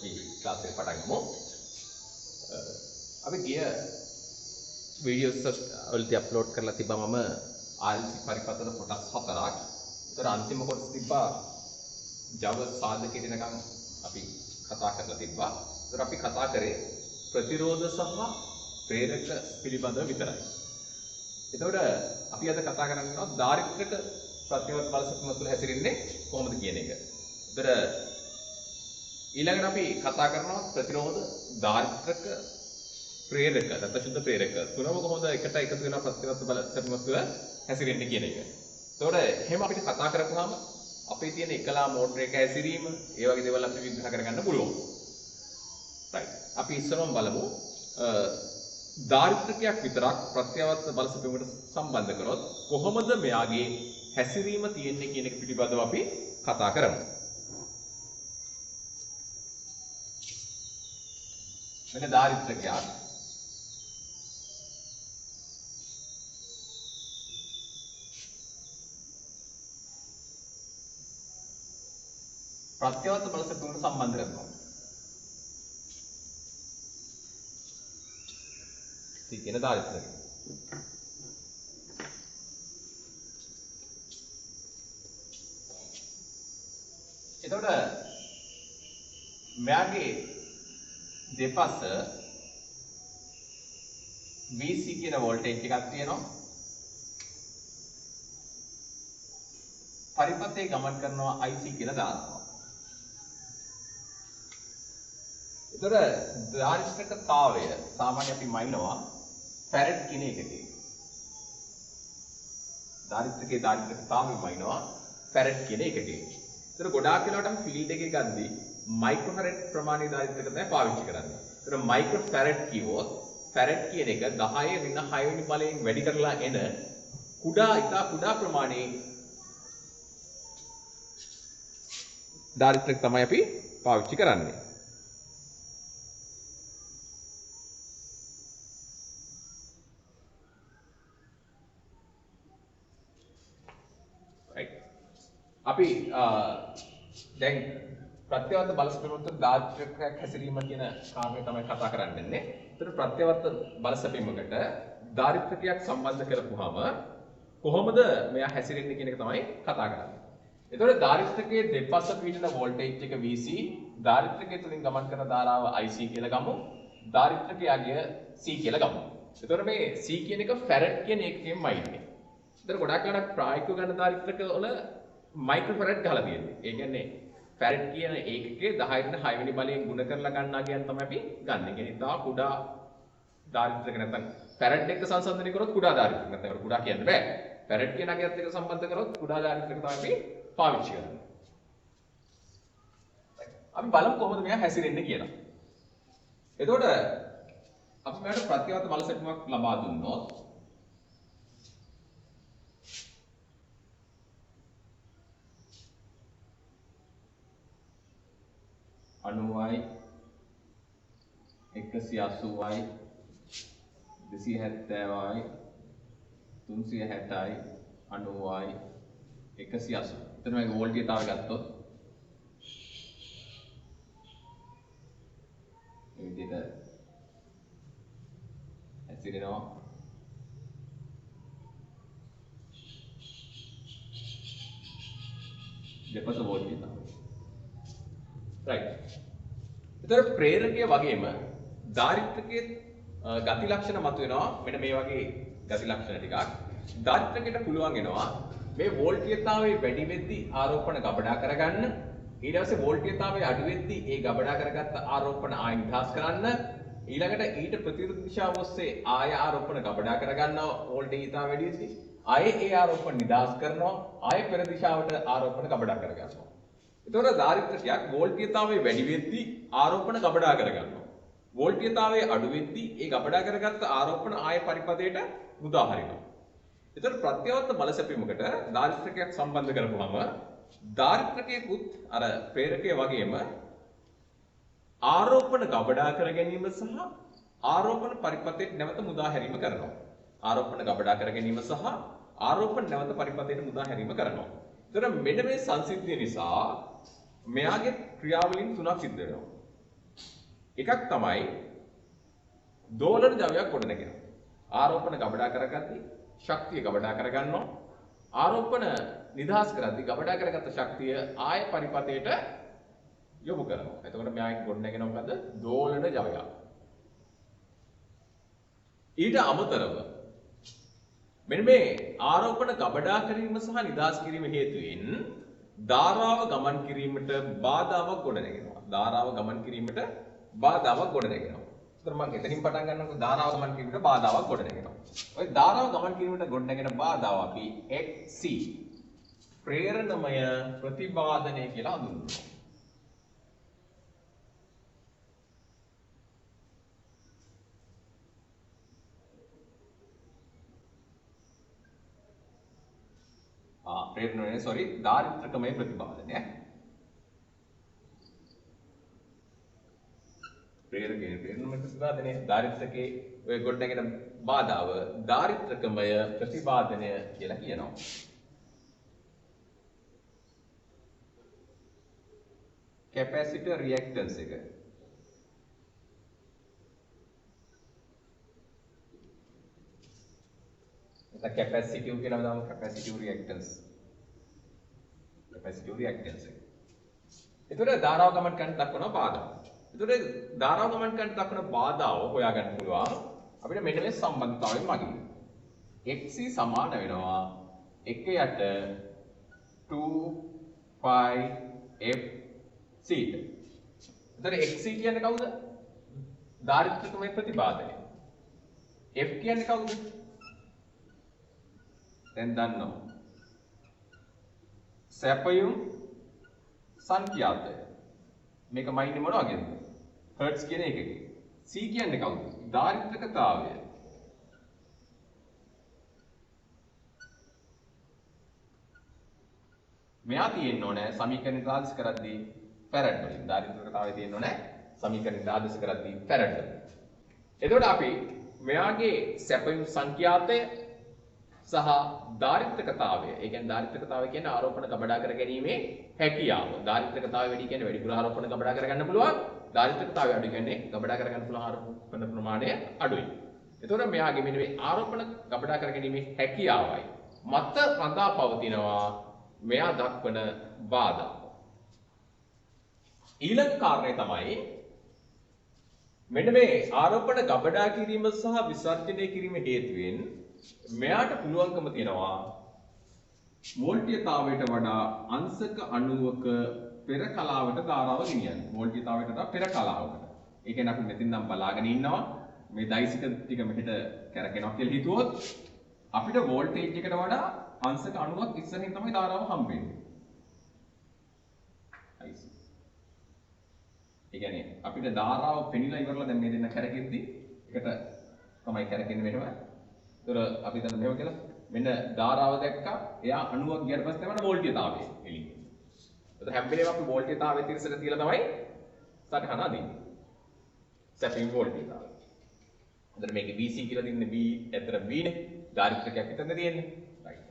අපි ක්ලාස් එක පටන් ගමු. අපි ගිය වීඩියෝස් වලදී අප්ලෝඩ් කරලා තිබ්බා මම RLC පරිපතන කොටස් 4ක්. ඒතර අන්තිම කොටස තිබ්බා Java සාධකයට එනකම් අපි කතා කරලා තිබ්බා. ඒතර අපි කතා කරේ ප්‍රතිරෝධ සහ ප්‍රේරක පිළිබඳව විතරයි. එතකොට අපි අද කතා කරන්නේ දාරිද්‍රක ප්‍රත්‍යවත් බල සැපීම තුළ හැසිරෙන්නේ කොහොමද කියන එක. ඒතර ඊළඟට අපි කතා කරනවා ප්‍රතිරෝධ දාරිද්‍රක ප්‍රේරක නැත්නම් ශුද්ධ ප්‍රේරක තුනම කොහොමද එකට එකතු වෙලා ප්‍රත්‍යවත් බල සැපීම තුළ හැසිරෙන්නේ කියන එක. එතකොට එහෙම අපිට කතා කරපුවාම අපේ තියෙන එකලා මෝටර එක හැසිරීම ඒ වගේ දේවල් අපි විග්‍රහ කරගන්න පුළුවන්. right. අපි ඉස්සරහම බලමු දාරිද්‍රකයක් විතරක් ප්‍රත්‍යවත් බල සැපීමකට සම්බන්ධ කරොත් කොහොමද මෙයාගේ හැසිරීම තියෙන්නේ කියන එක පිළිබඳව අපි කතා කරමු. මෙන්න දාරිද්‍රකයක් ප්‍රත්‍යවත් බල සැපීමකට සම්බන්ධ කරනවා. කියන දාරිද්‍රකය. එතකොට මෙයාගේ දෙපස VC කියන වෝල්ටේජ් එකක් තියෙනවා. පරිපථයේ ගමන් කරනවා IC කියලා දානවා. එතකොට දාරිද්‍රකතාවය සාමාන්‍ය අපි මයින්නවා ෆැරඩ් කියන එකකින්. දාරිද්‍රකතාවය මයින්නවා ෆැරඩ් කියන එකකින්. ඒතර ගොඩාක් වෙලාවට අපි ෆීල්ඩ් එකේ ගද්දී මයික්‍රෝෆැරඩ් ප්‍රමාණයේ දාරිද්‍රක තමයි පාවිච්චි කරන්නේ. ඒතර මයික්‍රෝෆැරඩ් කිව්වොත් ෆැරඩ් කියන එක 10 ඍණ 6 වෙනි බලයෙන් වැඩි කරලා එන ඉතා කුඩා ප්‍රමාණයේ දාරිද්‍රක තමයි අපි පාවිච්චි කරන්නේ. අපි දැන් ප්‍රත්‍යවත් බල සැපීමට දාරිද්‍රකයක් හැසිරීම කියන කාරණේ තමයි කතා කරන්නේ. ඒතර ප්‍රත්‍යවත් බල සැපීමකට දාරිද්‍රකයක් සම්බන්ධ කරපුවාම කොහොමද මෙයා හැසිරෙන්නේ කියන එක තමයි කතා කරන්නේ. ඒතකොට දාරිද්‍රකයේ දෙපස පිටින වෝල්ටේජ් එක VC, දාරිද්‍රකයේ තුලින් ගමන් කරන ධාරාව IC කියලා ගමු. දාරිද්‍රකයගේ C කියලා ගමු. ඒතකොට මේ C කියන එක ෆැරඩ් කියන එකකින්මයි ඉන්නේ. ඒතර ගොඩක් වෙලාවට ප්‍රායෝගිකව ගන්න දාරිද්‍රක වල මයික්‍රෝෆැරඩ් ගහලා තියෙන්නේ. ඒ කියන්නේ ෆැරඩ් කියන ඒකකයේ 10 6 වෙනි බලයෙන් ගුණ කරලා ගන්නවා කියන තමයි අපි ගන්න. ඒ කියන්නේ ඉතා කුඩා දාරිද්‍රක නැත්නම් ෆැරඩ් එක්ක සංසන්දනය කරොත් කුඩා දාරිද්‍රක නැත්නම් ඒක කුඩා කියන්න බෑ. ෆැරඩ් කියන අගයත් එක්ක සම්බන්ධ කරොත් කුඩා දාරිද්‍රක තමයි අපි පාවිච්චි කරන්නේ. අපි බලමු කොහොමද මෙයා හැසිරෙන්නේ කියලා. එතකොට අපි මෙයාට ප්‍රත්‍යවත් බල සැපීමක් ලබා දුන්නොත් අනුවයි 180යි 270යි 360යි 90යි 180. එතන මේ වෝල්ටේජතාවය ගත්තොත් මේ විදිහට හැසිරෙනවා. දෙපස වෝල්ටේජතාවය. right. ඒතර ප්‍රේරකයේ වගේම දාරිද්‍රකයේ ගති ලක්ෂණ මතුවෙනවා. මෙන්න මේ වගේ ගති ලක්ෂණ ටිකක්. දාරිද්‍රකයට පුළුවන් වෙනවා මේ වෝල්ටීයතාවයේ වැඩි වෙද්දී ආරෝපණ ගබඩා කරගන්න. ඊට පස්සේ වෝල්ටීයතාවයේ අඩු වෙද්දී ඒ ගබඩා කරගත්ත ආරෝපණ ආය නිදහස් කරන්න. ඊළඟට ඊට ප්‍රතිවිරුද්ධ දිශාව ඔස්සේ ආය ආරෝපණ ගබඩා කරගන්නවා වෝල්ටීයතාවය වැඩි වෙද්දී. ආයේ ඒ ආරෝපණ නිදහස් කරනවා. ආයේ පෙර දිශාවට ආරෝපණ ගබඩා කරගන්නවා. එතකොට දාරිද්‍රකයක් වෝල්ටීයතාවයේ වැඩි වෙද්දී ආරෝපණ ගබඩා කරගන්නවා. වෝල්ටීයතාවයේ අඩු වෙද්දී ඒ ගබඩා කරගත්ත ආරෝපණ ආය පරිපථයට මුදා හරිනවා. එතකොට ප්‍රත්‍යවත් බල සැපීමකට දාරිද්‍රකයක් සම්බන්ධ කරපුවම දාරිද්‍රකයකුත් අර ප්‍රේරකයේ වගේම ආරෝපණ ගබඩා කර ගැනීම සහ ආරෝපණ පරිපථයට නැවත මුදා හැරීම කරනවා. ආරෝපණ ගබඩා කර ගැනීම සහ ආරෝපණ නැවත පරිපථයට මුදා හැරීම කරනවා. එතකොට මෙන්න මේ සංසිද්ධිය නිසා මෙයාගේ ක්‍රියාවලින් තුනක් සිද්ධ වෙනවා. එකක් තමයි දෝලන ජවයක් ගොඩනගෙනවා. ආරෝපණ ගබඩා කරගද්දී ශක්තිය ගබඩා කරගන්නවා. ආරෝපණ නිදහස් කරද්දී ගබඩා කරගත්ත ශක්තිය ආය පරිපතයට යොමු කරනවා. එතකොට මෙයාගේ ගොඩනගෙන මොකද? දෝලන ජවයක්. ඊට අමතරව මෙන්න මේ ආරෝපණ ගබඩා කිරීම සහ නිදහස් කිරීම හේතුවෙන් ධාරාව ගමන් කිරීමට බාධාවක් ගොඩනගෙනවා. ධාරාව ගමන් කිරීමට බාධාවක් ගොඩනගෙනවා. ඒතර මම එතනින් පටන් ගන්නකොට ධාරාව ගමන් කිරීමට බාධාවක් ගොඩනගෙනවා. ඔය ධාරාව ගමන් කිරීමට ගොඩනගෙන බාධාව අපි XC ප්‍රේරණමය ප්‍රතිබාධනය කියලා හඳුන්වනවා. ප්‍රේරණමය sorry ධාරිත්‍රකමය ප්‍රතිබාධනය. ප්‍රේරණමය ප්‍රතිබාධනය ධාරිත්‍රකේ ඔය ගොඩනගෙන බාධාව ධාරිත්‍රකමය ප්‍රතිබාධනය කියලා කියනවා. කැපැසිටර් රියැක්ටන්ස් එක कैपेसिटिव के नाम कैपेसिटिव रिएक्टेंस එක. ඒතර ධාරාව ගමන් කරන දක්වන බාධා. ඒතර ධාරාව ගමන් කරන දක්වන බාධාව හොයාගන්න පුළුවන් අපිට මෙන්න මේ සම්බන්ධතාවයෙන් මගින්. XC සමාන වෙනවා 1 යට 2 pi FC ට. ඒතර XC කියන්නේ කවුද? ධාරිත්‍රකමය ප්‍රතිබාධනය. F කියන්නේ කවුද? දැන් දන්නවා. සැපයුම් සංඛ්‍යාතය. මේක මයින්නේ මොන වගේද? හර්ට්ස් කියන එකකේ. C කියන්නේ කවුද? ධාරිත්‍රකතාවය. මෙයා තියෙන්න ඕනේ සමීකරණ නිර්ආදේශ කරද්දී ෆැරඩ් වලින්. ධාරිත්‍රකතාවය තියෙන්න ඕනේ සමීකරණ නිර්ආදේශ කරද්දී ෆැරඩ් වලින්. එතකොට අපි මෙයාගේ සැපයුම් සංඛ්‍යාතය සහ ධාරිත්‍රකතාවය. ඒ කියන්නේ ධාරිත්‍රකතාවය කියන්නේ ආරෝපණ ගබඩා කර ගැනීමේ හැකියාව. ධාරිත්‍රකතාවය වැඩි කියන්නේ වැඩිපුර ආරෝපණ ගබඩා කර ගන්න පුළුවන්. ධාරිත්‍රකතාවය අඩු කියන්නේ ගබඩා කර ගන්න පුළුවන් ආරෝපණ ප්‍රමාණය අඩුයි. එතකොට මෙයාගේ මෙන්න මේ ආරෝපණ ගබඩා කර ගැනීමේ හැකියාවයි මත රඳා පවතිනවා මෙයා දක්වන බාධා. ඊළඟ කාරණය තමයි මෙන්න මේ ආරෝපණ ගබඩා කිරීම සහ විසර්ජනය කිරීම හේතුවෙන් මෙයාට පුළුවන්කම තියෙනවා වෝල්ටීයතාවයට වඩා අංශක 90ක පෙර කලාවට ධාරාව ගෙනියන්න. වෝල්ටීයතාවයට වඩා පෙර කලාවට. ඒ කියන්නේ අපි මෙතෙන් නම් බලාගෙන ඉන්නවා මේ දෛසික ටික මෙහෙට කැරකෙනවා කියලා හිතුවොත් අපිට වෝල්ටේජ් එකට වඩා අංශක 90ක් ඉස්සරහින් තමයි ධාරාව හම්බෙන්නේ. අයිසි. ඒ කියන්නේ අපිට ධාරාව පෙනිලා ඉවරලා දැන් මේ දෙන්න කැරකෙද්දි එකට තමයි කැරකෙන්නේ මෙහෙම. ඒතර අපි දැන් මෙහෙම කියලා මෙන්න ධාරාව දැක්කා. එයා 90ක් ගියට පස්සේ තමයි වෝල්ටීයතාවය එළියේ. ඒතර හැම වෙලේම අපි වෝල්ටීයතාවය තිරසට තියලා තමයි සටහන අදින්නේ. සැපින් වෝල්ටීයතාවය. එතන මේකේ VC කියලා දින්නේ V ඇතර V නේ. ධාරිත්‍රකයක් හිටන්න තියෙන්නේ. රයිට්.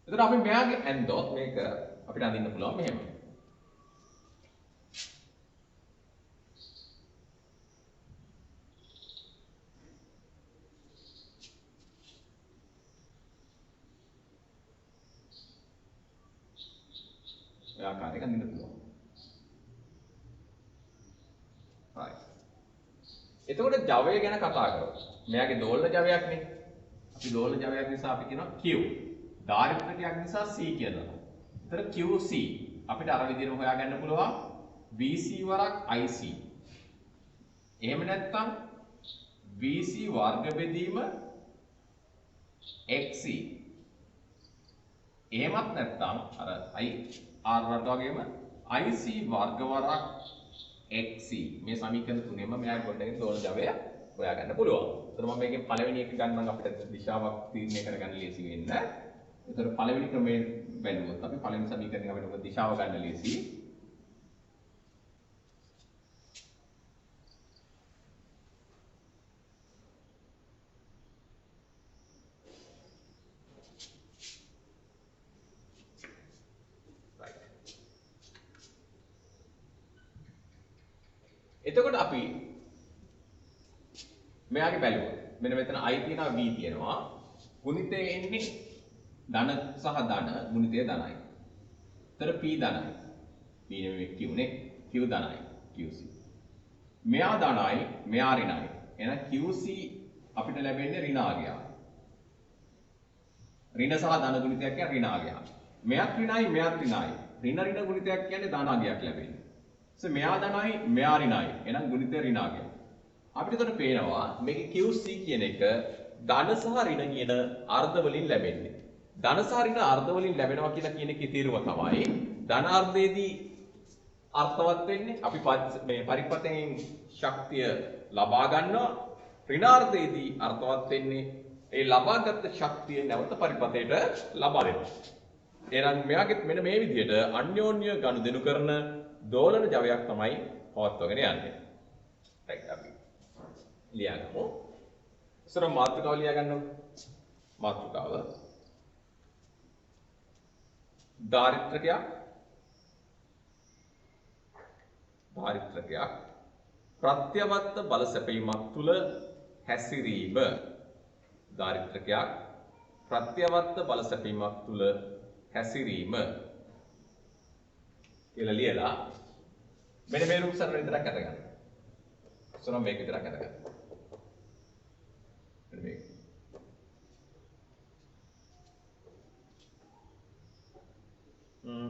එතන අපි මෙයාගේ ඇන්දොත් මේක අපිට අඳින්න පුළුවන් මෙහෙම. ඔය ආකාරයක අඳින්න පුළුවන්. right. එතකොට ජවය ගැන කතා කරමු. මෙයාගේ දෝලන ජවයක් නේ. අපි දෝලන ජවයක් නිසා අපි කියනවා Q. ධාරිත්‍රකයක් නිසා C කියලා. ඒතර QC අපිට අර විදිහට හොයාගන්න පුළුවන් VC වරක් IC. එහෙම නැත්නම් VC වර්ග බෙදීම XC. එහෙමත් නැත්නම් අර R වර්ග වගේම IC වර්ග වරක් XC. මේ සමීකරණ තුනේම මෙයා ගොඩනගෙන දෝලන ජවය හොයාගන්න පුළුවන්. එතකොට මම මේකෙන් පළවෙනි එක ගන්නම් අපිට දිශාවක් තීරණය කරගන්න ලේසි වෙන්න. එතකොට පළවෙනි ක්‍රමයෙන් බැලුවොත් අපි පළවෙනි සමීකරණය අපිට මොකද දිශාව ගන්න ලේසි. එතකොට අපි මෙයාගේ බැලුවොත් මෙන්න මෙතන I තියෙනවා V තියෙනවා. ගුණිතය එන්නේ ධන සහ ධන ගුණිතය ධනයි. එතන P ධනයි. P නෙමෙයි Q නේ. Q ධනයි. QC. මෙයා ධනයි මෙයා ඍණයි. එහෙනම් QC අපිට ලැබෙන්නේ ඍණාගයක්. ඍණ සහ ධන ගුණිතයක් කියන්නේ ඍණාගයක්. මෙයක් ඍණයි මෙයක් ඍණයි. ඍණ ඍණ ගුණිතයක් කියන්නේ ධනාගයක් ලැබෙන්නේ. මෙයා ධනයි මෙයා ඍණයි. එහෙනම් ගුණිතය ඍණාගයක්. අපිට එතකොට පේනවා මේකේ QC කියන එක ධන සහ ඍණ කියන අර්ධ වලින් ලැබෙන්නේ. ධන සහ ඍණ අර්ධ වලින් ලැබෙනවා කියලා කියන එකේ තීරුව තමයි ධනාර්ධයේදී අර්ථවත් වෙන්නේ අපි මේ පරිපතයෙන් ශක්තිය ලබා ගන්නවා. ඍණාර්ධයේදී අර්ථවත් වෙන්නේ ඒ ලබාගත් ශක්තිය නැවත පරිපතයට ලබා දෙනවා. එහෙනම් මෙයාගෙත් මෙන්න මේ විදිහට අන්‍යෝන්‍ය ගනුදෙනු කරන දෝලන ජවයක් තමයි පවත්වාගෙන යන්නේ. රයිට් අපි ලියාගමු. ඉස්සර මාතෘකාව ලියා ගන්නකො. මාතෘකාව දාරිද්ර්‍යයක් ප්‍රත්‍යවත්ත බල සැපීමක් තුල හැසිරීම. දාරිද්ර්‍යයක් ප්‍රත්‍යවත්ත බල සැපීමක් තුල හැසිරීම කියලා ලියලා මෙන්න මේ රූප සරණ විතරක් අරගන්න. සරණ මේක විතරක් අරගන්න. මෙන්න මේක.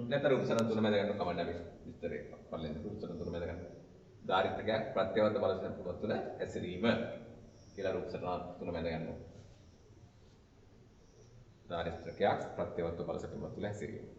නැතර රූප සරණ තුන මැද ගන්න කමන්න අපි විස්තරේ පල්ලෙන් රූප සරණ තුන මැද ගන්න. දාරිද්ර්‍යයක් ප්‍රත්‍යවත්ත බල සැපීමක් තුල හැසිරීම කියලා රූප සරණ තුන මැද ගන්න. දාරිද්ර්‍යයක් ප්‍රත්‍යවත්ත බල සැපීමක් තුල හැසිරීම.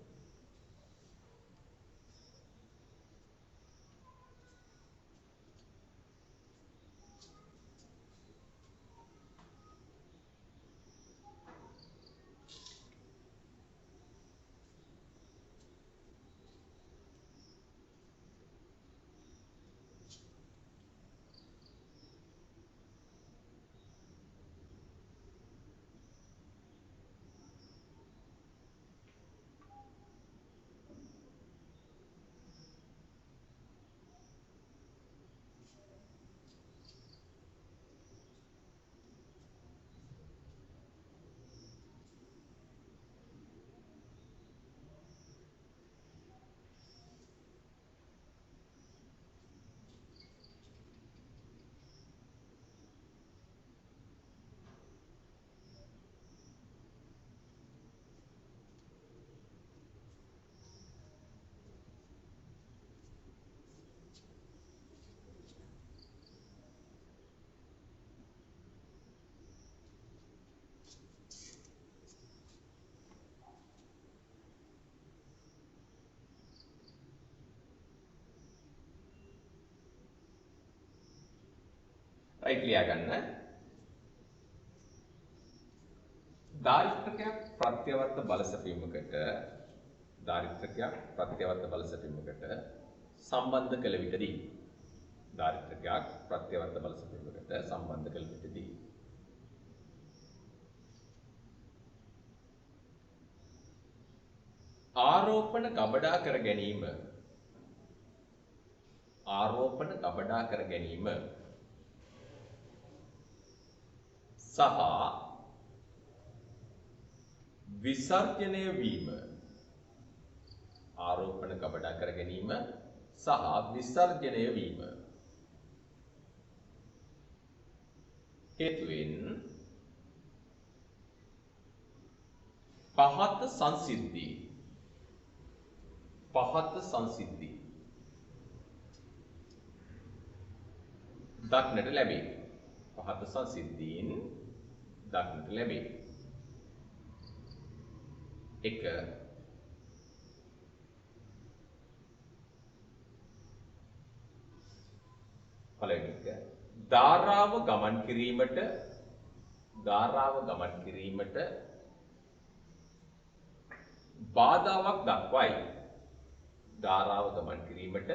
රයිට් ලියා ගන්න. දාරිද්ර්‍යයක් ප්‍රත්‍යවත්ත බල සැපීමකට සම්බන්ධ කළ විටදී දාරිද්ර්‍යයක් ප්‍රත්‍යවත්ත බල සැපීමකට සම්බන්ධ කළ විටදී ආරෝපණ ගබඩා කර ගැනීම සහ විසර්ජනය වීම. ආරෝපණ ගබඩා කර ගැනීම සහ විසර්ජනය වීම හේතුවෙන් පහත සංසිද්ධි දක්නට ලැබේ. පහත සංසිද්ධීන් දක්නට ලැබේ. 1 පළවෙනි එක ධාරාව ගමන් කිරීමට බාධාවක් දක්වයි. ධාරාව ගමන් කිරීමට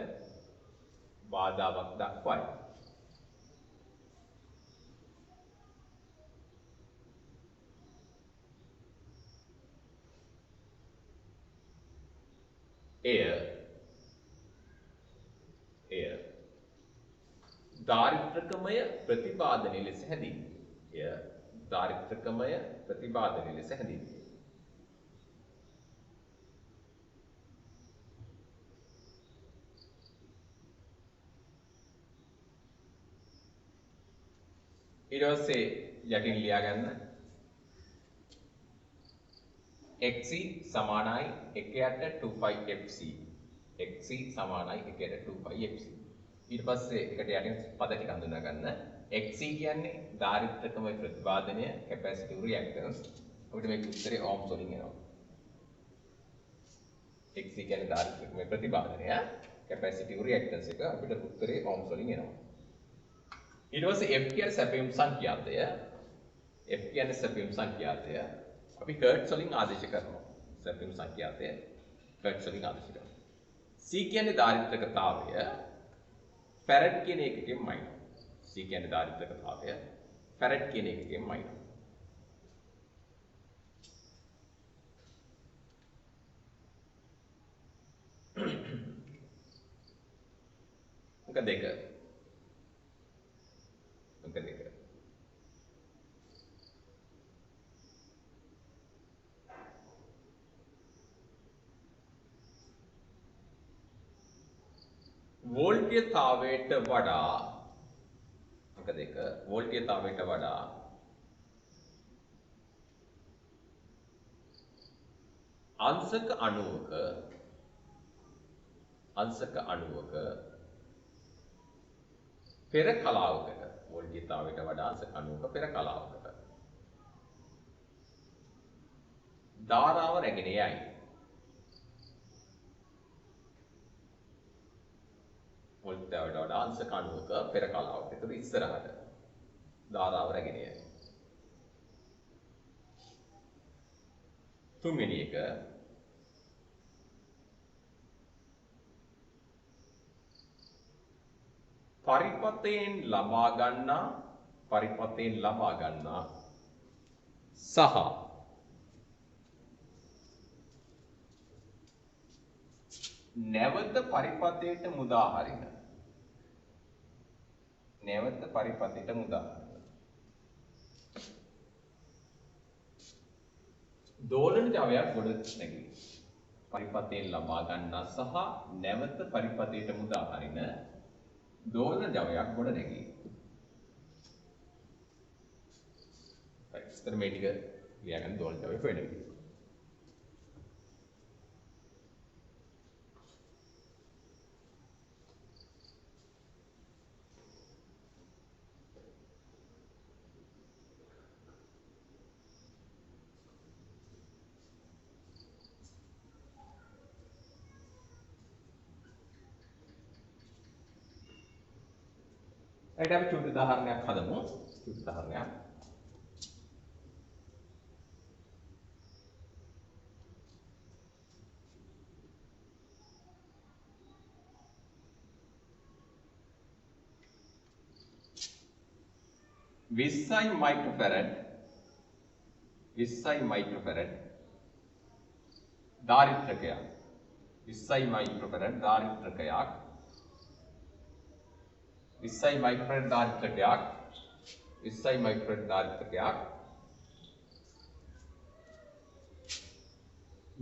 බාධාවක් දක්වයි. එය දාරිද්‍රකමය ප්‍රතිපාදනයේ ලෙස හැඳින්වේ. එය දාරිද්‍රකමය ප්‍රතිපාදනයේ ලෙස හැඳින්වේ. ඊට පස්සේ යටින් ලියා ගන්න xc සමානයි 1ට 2πfc xc සමානයි 1ට 2πfc ඊට පස්සේ එකට යටින් පද ටික හඳුනා ගන්න xc කියන්නේ දාරිද්‍රකමය ප්‍රතිපාදනය කැපැසිටිව් රියැක්ටන්ස් අපිට මේක උත්තරේ ඕම්ස් වලින් එනවා xc කියන්නේ දාරිද්‍රකමය ප්‍රතිපාදනය කැපැසිටිව් රියැක්ටන්ස් එක අපිට උත්තරේ ඕම්ස් වලින් එනවා ඊට පස්සේ f කියන්නේ සැපයුම් සංඛ්‍යාතය f කියන්නේ සැපයුම් සංඛ්‍යාතය අපි හර්ට්ස් වලින් ආදේශ කරනවා සැපයුම් සංඛ්‍යාතය හර්ට්ස් වලින් ආදේශ කරනවා c කියන්නේ දාරිද්‍රකතාවය ෆැරඩ් කියන එකකින් මයිනෝ c කියන්නේ දාරිද්‍රකතාවය ෆැරඩ් කියන එකකින් මයිනෝ අංක දෙක වෝල්ටීයතාවයට වඩා අංක දෙක වෝල්ටීයතාවයට වඩා අංශක අණුවක පෙර කලාවකට වෝල්ටීයතාවයට වඩා අංශක අණුවක පෙර කලාවකට ධාරාව රැගෙන යයි වෝල්ටීයතාවයට වඩා අංශක අණුවක පෙර කලාවකට ඒතර ඉස්සරහට ධාරාව රැගෙන යයි තුන්වෙනි එක පරිපතයෙන් ලබා ගන්නා සහ නැවත පරිපතයට මුදා හරින දෝලන ජවයක් ගොඩ නැගී පරිපතයෙන් ලබා ගන්නා සහ නැවත පරිපතයට මුදා හරින දෝලන ජවයක් ගොඩ නැගී ඉතින් මේ ටික ලියා ගන්න දෝලන ජවය හොයන විදිහ ඊට අපි චුටි උදාහරණයක් හදමු. චුටි උදාහරණයක්. විස්සයි මයික්‍රෝෆැරඩ් දාරිද්‍රකයක් 20 මයික්‍රෝෆැරඩ් දාරිද්‍රකයක් 20 මයික්‍රෝෆැරඩ් දාරිද්‍රකයක් 20 මයික්‍රෝෆැරඩ් දාරිද්‍රකයක්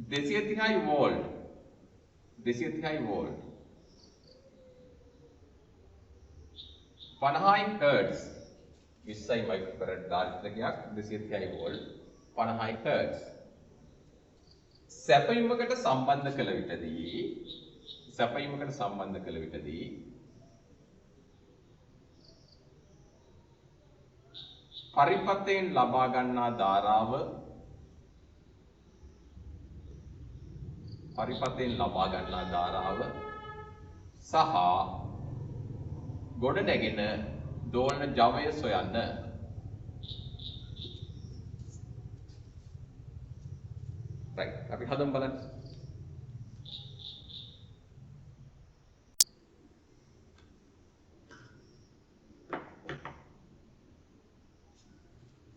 230 වෝල්ට් 50 හර්ට්ස් 20 මයික්‍රෝෆැරඩ් දාරිද්‍රකයක් 230 වෝල්ට් 50 හර්ට්ස් සැපයීමකට සම්බන්ධ කළ විටදී පරිපතයෙන් ලබා ගන්නා ධාරාව සහ ගොඩ නැගෙන දෝලන ජවය සොයන්න. right අපි හදමු බලන්න.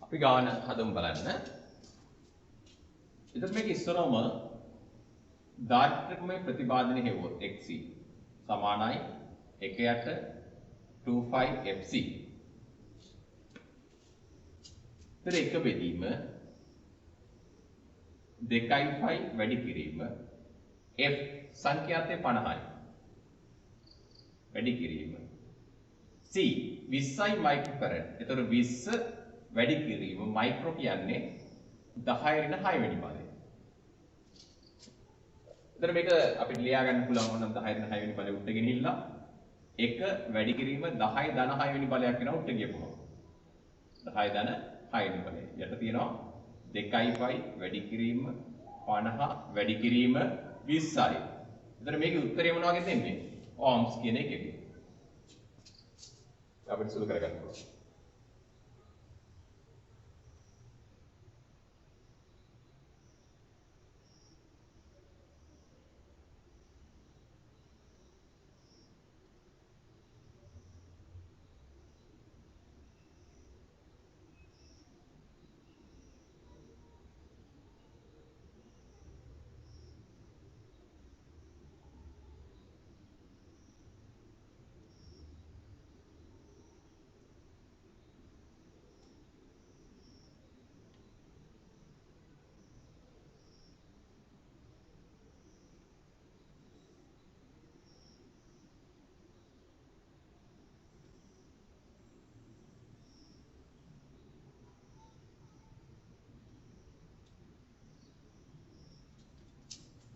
අපි ගාන හදමු බලන්න. එතකොට මේක ඉස්සරවම දාර්ශනිකමය ප්‍රතිපාදනය හෙවුවොත් xc සමානයි 1ට 25 FC. තර එක බෙදීම 2.5 වැඩි කිරීම F සංඛ්‍යාතය 50යි. වැඩි කිරීම C 20යි මයික්‍රෝෆැරඩ්. එතකොට 20 වැඩි කිරීම මයික්‍රෝ කියන්නේ 10 ඍණ 6 වෙනි පදේ. එතකොට මේක අපිට ලියා ගන්න පුළුවන් ඕනම් 10 ඍණ 6 වෙනි පදේ උඩට ගෙනිහිල්ලා 1 වැඩි කිරීම 10 ධන 6 වෙනි පදයක් වෙනවා උඩට ගියපුවම. 10 ධන 6 වෙනි පදේ. යට තියෙනවා 2.5 වැඩි කිරීම 50 වැඩි කිරීම 20යි. එතකොට මේකේ උත්තරය මොනවා වගේද එන්නේ? ohms කියන එකේ. අපිට සුළු කරගන්න පුළුවන්.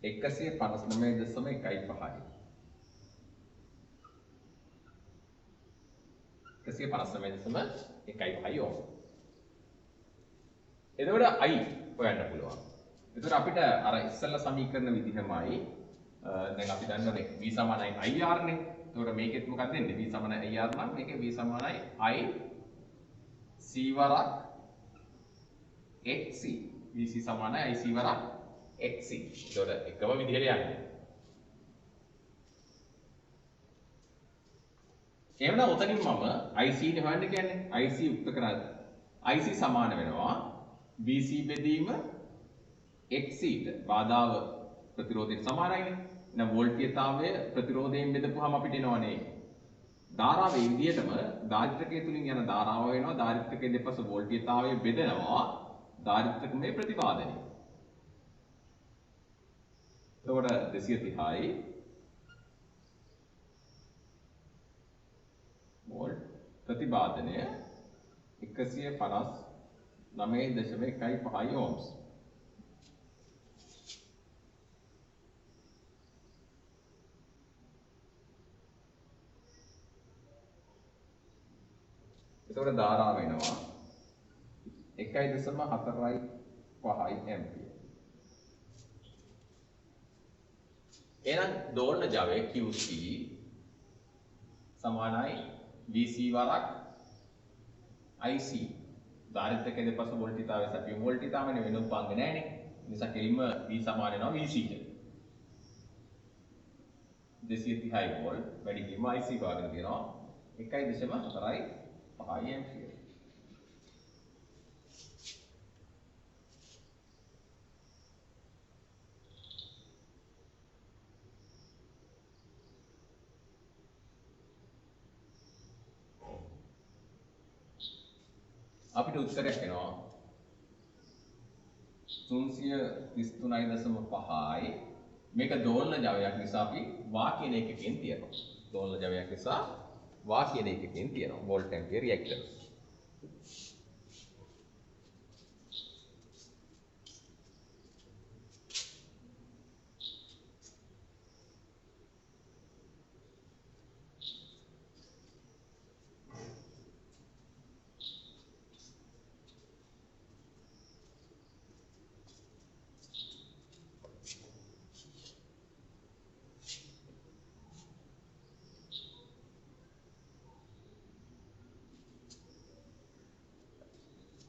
එකසිය 59.15යි. 159.15 ඕම්. එතකොට I හොයන්න පුළුවන්. එතකොට අපිට අර ඉස්සෙල්ලා සමීකරණ විදිහමයි දැන් අපි දන්නවනේ V සමානයි IR නේ. එතකොට මේකෙත් මොකක්ද වෙන්නේ? V සමානයි IR නම් මේකේ V සමානයි I C වරක් XC. VC සමානයි IC වරක් XC. එතකොට එකම විදිහට යන්නේ. එහෙනම් උතනින් මම IC නේ හොයන්න කියන්නේ. IC උක්ත කරාද? IC සමාන වෙනවා BC බෙදීම XC ට. බාධාව ප්‍රතිරෝධයට සමානයිනේ. එහෙනම් වෝල්ටීයතාවය ප්‍රතිරෝධයෙන් බෙදපුවාම අපිට එනවනේ. ධාරාවේ විදිහටම දාරිද්‍රකයේ තුලින් යන ධාරාව වෙනවා. දාරිද්‍රකයේ දෙපස වෝල්ටීයතාවය බෙදෙනවා. දාරිද්‍රකමේ ප්‍රතිපාදනය. එතකොට 230යි වෝල්ට් ප්‍රතිපාදනය 159.15 ohms. එතකොට ධාරාව වෙනවා 1.45 ampere. එහෙනම් දෝලන ජවය QC සමානයි VC වරක් IC. ධාරිද්‍රකයේ දෙපස වෝල්ටීයතාවය සැපියුම් වෝල්ටීයතාවනේ වෙන උපාංග නැහැනේ. ඒ නිසා කෙලින්ම V සමාන වෙනවා VC ට. 230 වෝල්ට් වැඩි කිරීම IC භාගන තියෙනවා 1.45 ampere. අපිට උත්තරයක් එනවා 333.5යි. මේක දෝලන ජවයක් නිසා අපි වා කියන එකකින් තියනවා. දෝලන ජවයක් නිසා වා කියන එකකින් තියනවා. Volt ampere reactor.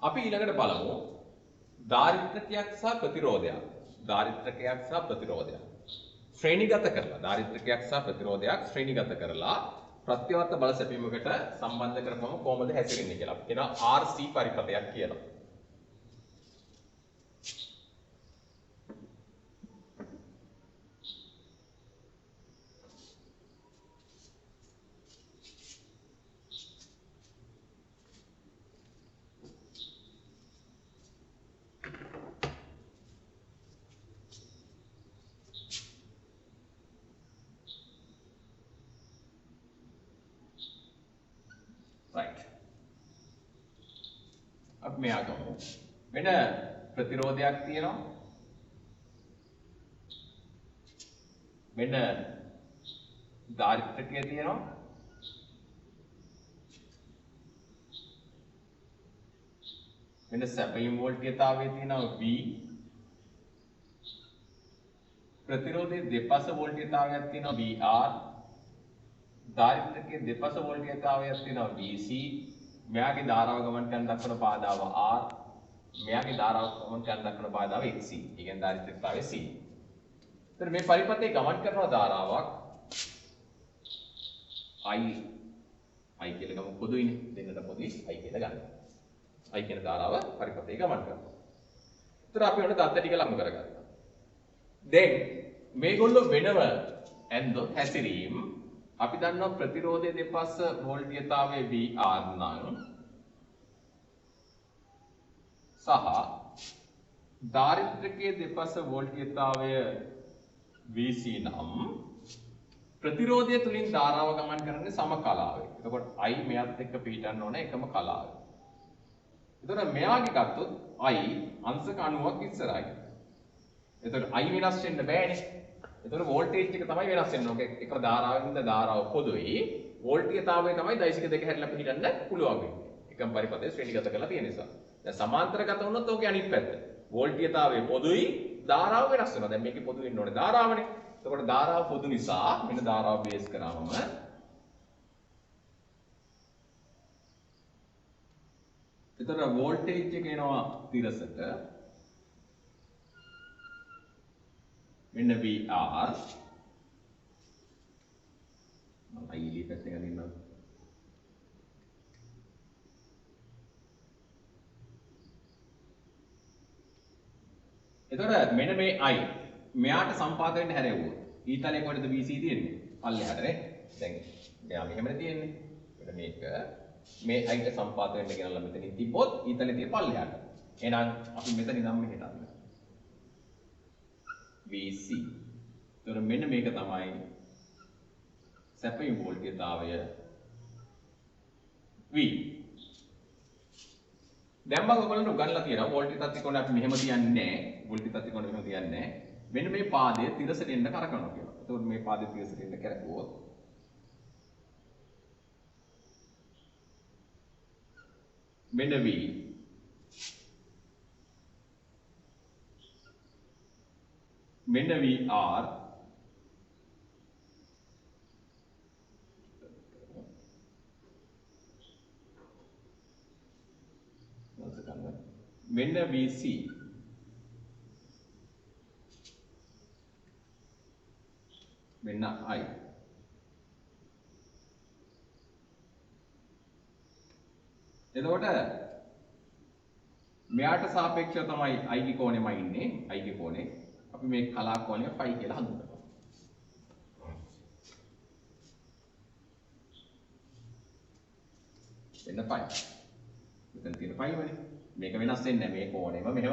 අපි ඊළඟට බලමු දාරිද්‍රකයක් සහ ප්‍රතිරෝධයක්. දාරිද්‍රකයක් සහ ප්‍රතිරෝධයක් ශ්‍රේණිගත කරලා දාරිද්‍රකයක් සහ ප්‍රතිරෝධයක් ශ්‍රේණිගත කරලා ප්‍රත්‍යවර්ත බල සැපීමකට සම්බන්ධ කරපුවම කොහොමද හැසිරෙන්නේ කියලා. අපි කියනවා RC පරිපථයක් කියලා. right. අපි මෙයා ගමු. වෙන ප්‍රතිරෝධයක් තියෙනවා. වෙන ධාරිත්‍රකය තියෙනවා. වෙන සැපයීම් වෝල්ටීයතාවය තියෙනවා V. ප්‍රතිරෝධයේ දෙපස වෝල්ටීයතාවයක් තියෙනවා VR. ධාරිත්‍රකයේ දෙපස වෝල්ටීයතාවයක් තියෙනවා VC. මෙයාගේ ධාරාව ගමන් කරන දක්වන පාදාව R. මෙයාගේ ධාරාව ගමන් කරන දක්වන පාදාව XC. ඒ කියන්නේ ධාරිත්‍රකතාවය C. එතන මේ පරිපථයේ ගමන් කරන ධාරාවක් I කියලා ගමු පොදුයිනේ. දෙන්නට පොදුයි I කියලා ගන්න. I කියන ධාරාව පරිපථයේ ගමන් කරනවා. එතන අපි ඔන්න දත්ත ටික ලඟු කරගත්තා. දැන් මේගොල්ලෝ වෙනව ඇන්දොත් හැසිරීම අපි දන්නවා ප්‍රතිරෝධයේ දෙපස වෝල්ටීයතාවය VR නම් සහ ධාරිත්‍රකයේ දෙපස වෝල්ටීයතාවය VC නම් ප්‍රතිරෝධය තුලින් ධාරාව ගමන් කරන්නේ සම කලාවේ. එතකොට I මෙයත් එක්ක පිටින්න ඕන එකම කලාව. එතකොට මෙයාගේ ගත්තොත් I අංශක 90ක් ඉස්සරහයි. එතකොට I වෙනස් වෙන්න බෑනේ. එතකොට වෝල්ටේජ් එක තමයි වෙනස් වෙන්නේ. ඔක එක ධාරාවකින්ද ධාරාව පොදුයි. වෝල්ටීයතාවය තමයි දෛසික දෙක හැරිලා පිටින්න පුළුවන් වෙන්නේ. එකම පරිපථයේ ශ්‍රේණිගත කරලා තියෙන නිසා. දැන් සමාන්තරගත වුණොත් ඕකේ අනිත් පැත්ත. වෝල්ටීයතාවය පොදුයි ධාරාව වෙනස් වෙනවා. දැන් මේකේ පොදු වෙන්න ඕනේ ධාරාවනේ. එතකොට ධාරාව පොදු නිසා මෙන්න ධාරාව බේස් කරාමම එතකොට වෝල්ටේජ් එක එනවා තිරසට මෙන්න VR මම ඊළි පැත්තෙන් අදින්නම් එතකොට මෙන්න මේ I මෙයාට සම්පාත වෙන්න හැරෙවුවොත් ඊතලයේ කොහෙද BC තියෙන්නේ පල්ලෙහාට නේ දැන් මෙයා මෙහෙමනේ තියෙන්නේ මෙන්න මේක මේ අයිට සම්පාත වෙන්න ගෙනල්ලා මෙතනින් තිබ්බොත් ඊතලයේ තියෙන පල්ලෙහාට එහෙනම් අපි මෙතන ඉඳන් මෙහෙට අදිනවා BC එතකොට මෙන්න මේක තමයි සැපයීම් වෝල්ටීයතාවය V දැන් මම ඔයගොල්ලන්ට උගන්ලා තියෙනවා වෝල්ටීය තත්ත්වකෝණය අපි මෙහෙම තියන්නේ නැහැ වෝල්ටීය තත්ත්වකෝණය මෙහෙම තියන්නේ නැහැ මෙන්න මේ පාදය තිරසට එන්න කරකවනවා කියලා. එතකොට මේ පාදය තිරසට එන්න කරකුවොත් මෙන්න V මෙන්න VR මෙන්න VC මෙන්න I එතකොට මෙයාට සාපේක්ෂව තමයි I ගේ කෝණෙම ඉන්නේ I ගේ කෝණේ අපි මේ කලා කෝණය phi කියලා හඳුන්වනවා මෙන්න phi මෙතන තියෙන phi වනේ මේක වෙනස් වෙන්නේ නැහැ මේ කෝණෙම මෙහෙම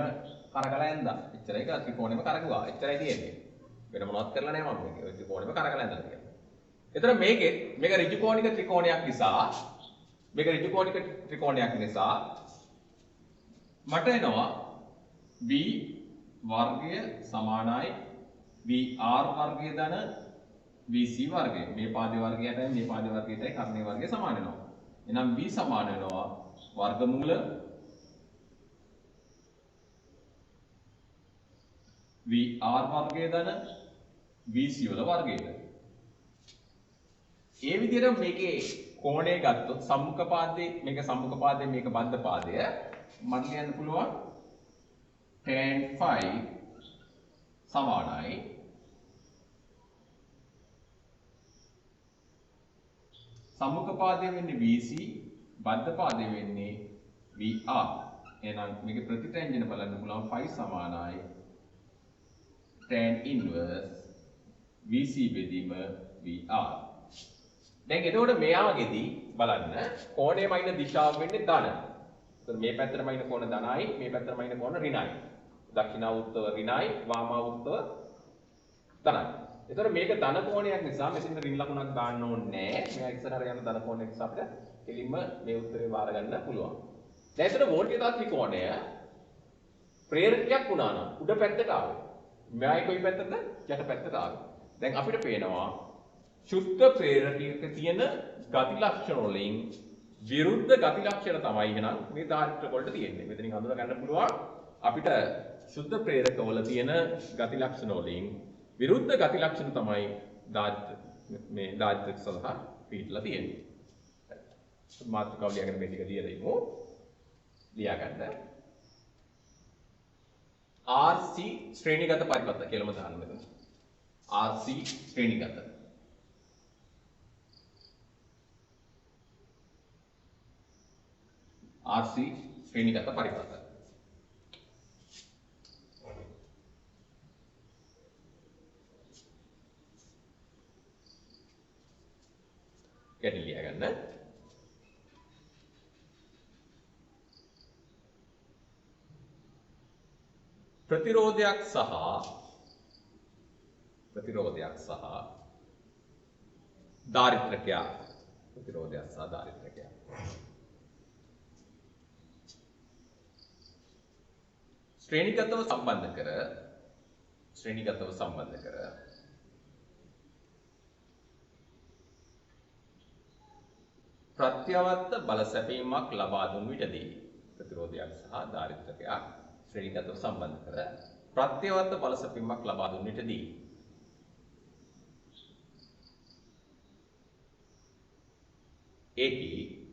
කරකලා ඇඳා එච්චරයි ත්‍රිකෝණෙම කරකුවා එච්චරයි තියෙන්නේ වෙන මොනවත් කරලා නැහැ මම මේක ත්‍රිකෝණෙම කරකලා ඇඳලා තියෙනවා එතන මේකේ මේක ඍජු කෝණික ත්‍රිකෝණයක් නිසා මට එනවා v වර්ගය සමානයි vr වර්ගය ධන vc වර්ගය මේ පාදේ වර්ගයටයි මේ පාදේ වර්ගයටයි කර්ණයේ වර්ගය සමාන වෙනවා එහෙනම් v සමාන වෙනවා වර්ගමූල vr වර්ගය ධන vc වල වර්ගයට ඒ විදිහට මේකේ කෝණය ගත්තොත් සම්මුඛ පාදයේ මේක සම්මුඛ පාදයේ මේක බද්ධ පාදය මට ලියන්න පුළුවන් tan phi සමානයි සම්මුඛ පාදයේ වෙන්නේ vc බද්ධ පාදයේ වෙන්නේ vr එහෙනම් මේකේ ප්‍රතිටැන්ජන බලන්න පුළුවන් phi සමානයි tan inverse vc බෙදීම vr දැන් එතකොට මෙයාගෙදී බලන්න කෝණයම ඉන්න දිශාව වෙන්නේ ධන. එතකොට මේ පැත්තටම ඉන්න කෝණ ධනයි මේ පැත්තටම ඉන්න කෝණ ඍණයි. දක්ෂිණාවෘත්තව ඍණයි වාමාවෘත්තව ධනයි. එතකොට මේක ධන කෝණයක් නිසා මෙතන ඍණ ලකුණක් දාන්න ඕනේ නැහැ. මෙයා ඉස්සරහට යන ධන කෝණයක් නිසා අපිට කෙලින්ම මේ උත්තරේ බාර ගන්න පුළුවන්. දැන් එතකොට වෝල්ට්මීටර් ත්‍රිකෝණය ප්‍රේරකයක් වුණා නම් උඩ පැත්තට ආවේ. මෙයායි කොයි පැත්තටද? යට පැත්තට ආවේ. දැන් අපිට පේනවා ශුද්ධ ප්‍රේරකයක තියෙන ගති ලක්ෂණ වලින් විරුද්ධ ගති ලක්ෂණ තමයි එහෙනම් මේ ධාරිත්‍ර වලට තියෙන්නේ. මෙතනින් හඳුනා ගන්න පුළුවන් අපිට ශුද්ධ ප්‍රේරකවල තියෙන ගති ලක්ෂණ වලින් විරුද්ධ ගති ලක්ෂණ තමයි මේ ධාරිත්‍ර සඳහා පිටලා තියෙන්නේ. මාතෘකාව ලියාගෙන මේ ටික ලියලා ඉමු. ලියා ගන්න. RC ශ්‍රේණිගත පරිපථ කියලාම දාන්න මෙතන. RC ශ්‍රේණිගත. RC ශ්‍රේණිගත පරිපථ. ගැටලු ලියා ගන්න. ප්‍රතිරෝධයක් සහ ධාරිත්‍රකයක් ශ්‍රේණිගතව සම්බන්ධ කර ප්‍රත්‍යවර්ත බල සැපීමක් ලබා දුන් විටදී ප්‍රතිරෝධයක් සහ ධාරිත්‍රකයක් ශ්‍රේණිගතව සම්බන්ධ කර ප්‍රත්‍යවර්ත බල සැපීමක් ලබා දුන් විටදී එහි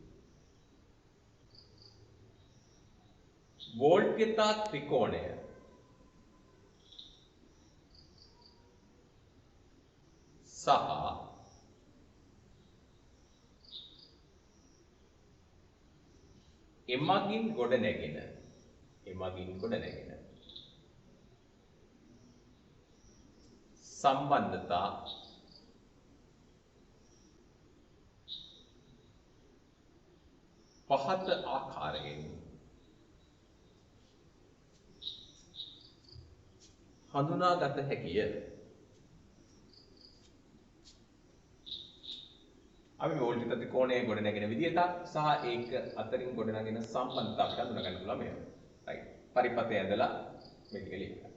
වෝල්ට්මීටර් ත්‍රිකෝණය සහ එමගින් ගොඩනැගෙන සම්බන්ධතා පහත ආකාරයෙන් හඳුනාගත හැකිය. අපි වෝල්ට්මීටර් ත්‍රිකෝණයේ ගොඩනැගෙන විදිහට සහ ඒක අතරින් ගොඩනැගෙන සම්බන්ධතාවය හඳුනා ගන්න පුළුවන් මේවා. රයිට්. පරිපථය ඇදලා මේ ටික ලියන්න.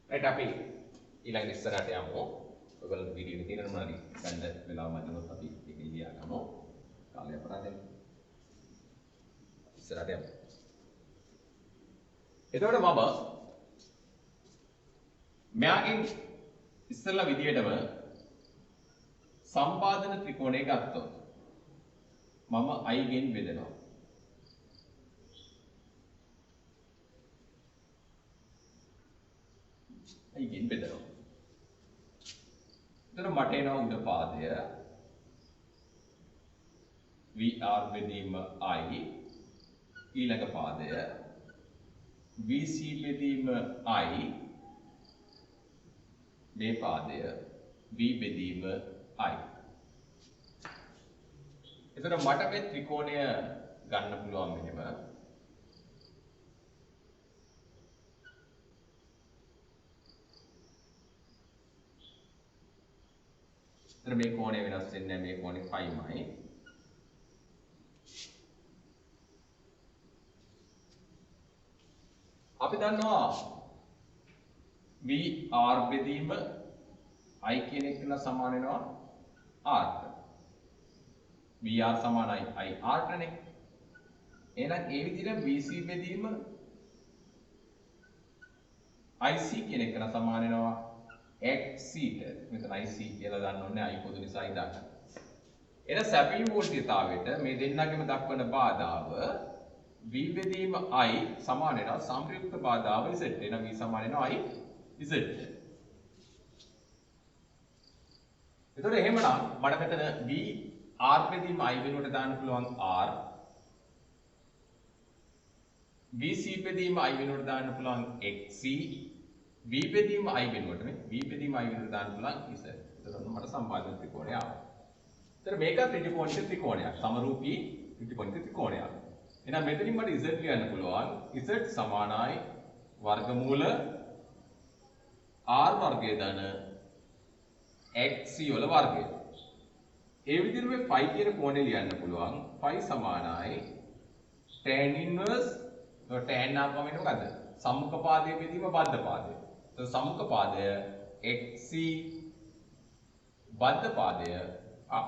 රයිට් අපි ඊළඟ ඉස්සරහට යමු. ඔයගොල්ලෝ වීඩියෝ එකේ තියෙන මොනවාරි ගන්න වෙලාව මතනොත් අපි ඒක ලියා ගමු. කාලය අපරාධයෙන් ඉස්සරහට යමු. එතකොට මම මෙයාගෙන් ඉස්සෙල්ලා විදියටම සම්පාදන ත්‍රිකෝණය ගත්තොත් මම I ගෙන් බෙදනවා. I ගෙන් බෙදනවා. එතකොට මට එනවා උඩ පාදය VR බෙදීම I, ඊළඟ පාදය VC බෙදීම I, මේ පාදය V බෙදීම I. එතකොට මට මේ ත්‍රිකෝණය ගන්න පුළුවන් මෙහෙම. එතකොට මේ කෝණය වෙනස් වෙන්නේ නැහැ, මේ කෝණය ෆයිමයි. අපි දන්නවා VR බෙදීම I කියන එක සමාන වෙනවා R ට. VR සමානයි I R ටනේ. එහෙනම් ඒ විදිහට VC බෙදීම IC කියන එක සමාන වෙනවා XC ට. මෙතන IC කියලා දන්න ඕනේ I පොදු නිසා I දාන්න. එහෙනම් සැපී වෝල්ටේජතාවයට මේ දෙන්නගෙම දක්වන බාධාව V බෙදීම I සමාන වෙනවා සංප්‍රයුක්ත බාධාව Z. එහෙනම් V සමාන වෙනවා I Z. එතකොට එහෙමනම් මට මෙතන V R බෙදීම I වෙනුවට දාන්න පුළුවන් R. VC බෙදීම I වෙනුවට දාන්න පුළුවන් XC. V බෙදීම I වෙනුවට නේ V බෙදීම I වෙනුවට දාන්න පුළුවන් Z. එතකොට මට සම්පාදන ත්‍රිකෝණය ආවා. එතකොට මේකත් ත්‍රිකෝණික ත්‍රිකෝණයක්. සමරූපී ත්‍රිකෝණික ත්‍රිකෝණයක්. එහෙනම් මෙතනින් මට Z ලියන්න පුළුවන්. Z සමානයි වර්ගමූල R වර්ගය ධන XC වල වර්ගය. ඒ විදිහට මේ phi කියන කෝණය ලියන්න පුළුවන්. phi සමානයි tan inverse tan ආපම වෙන්නේ මොකද්ද? සම්මුඛ පාදයේ බෙදීම බද්ධ පාදය. તો සම්මුඛ පාදය XC බද්ධ පාදය R.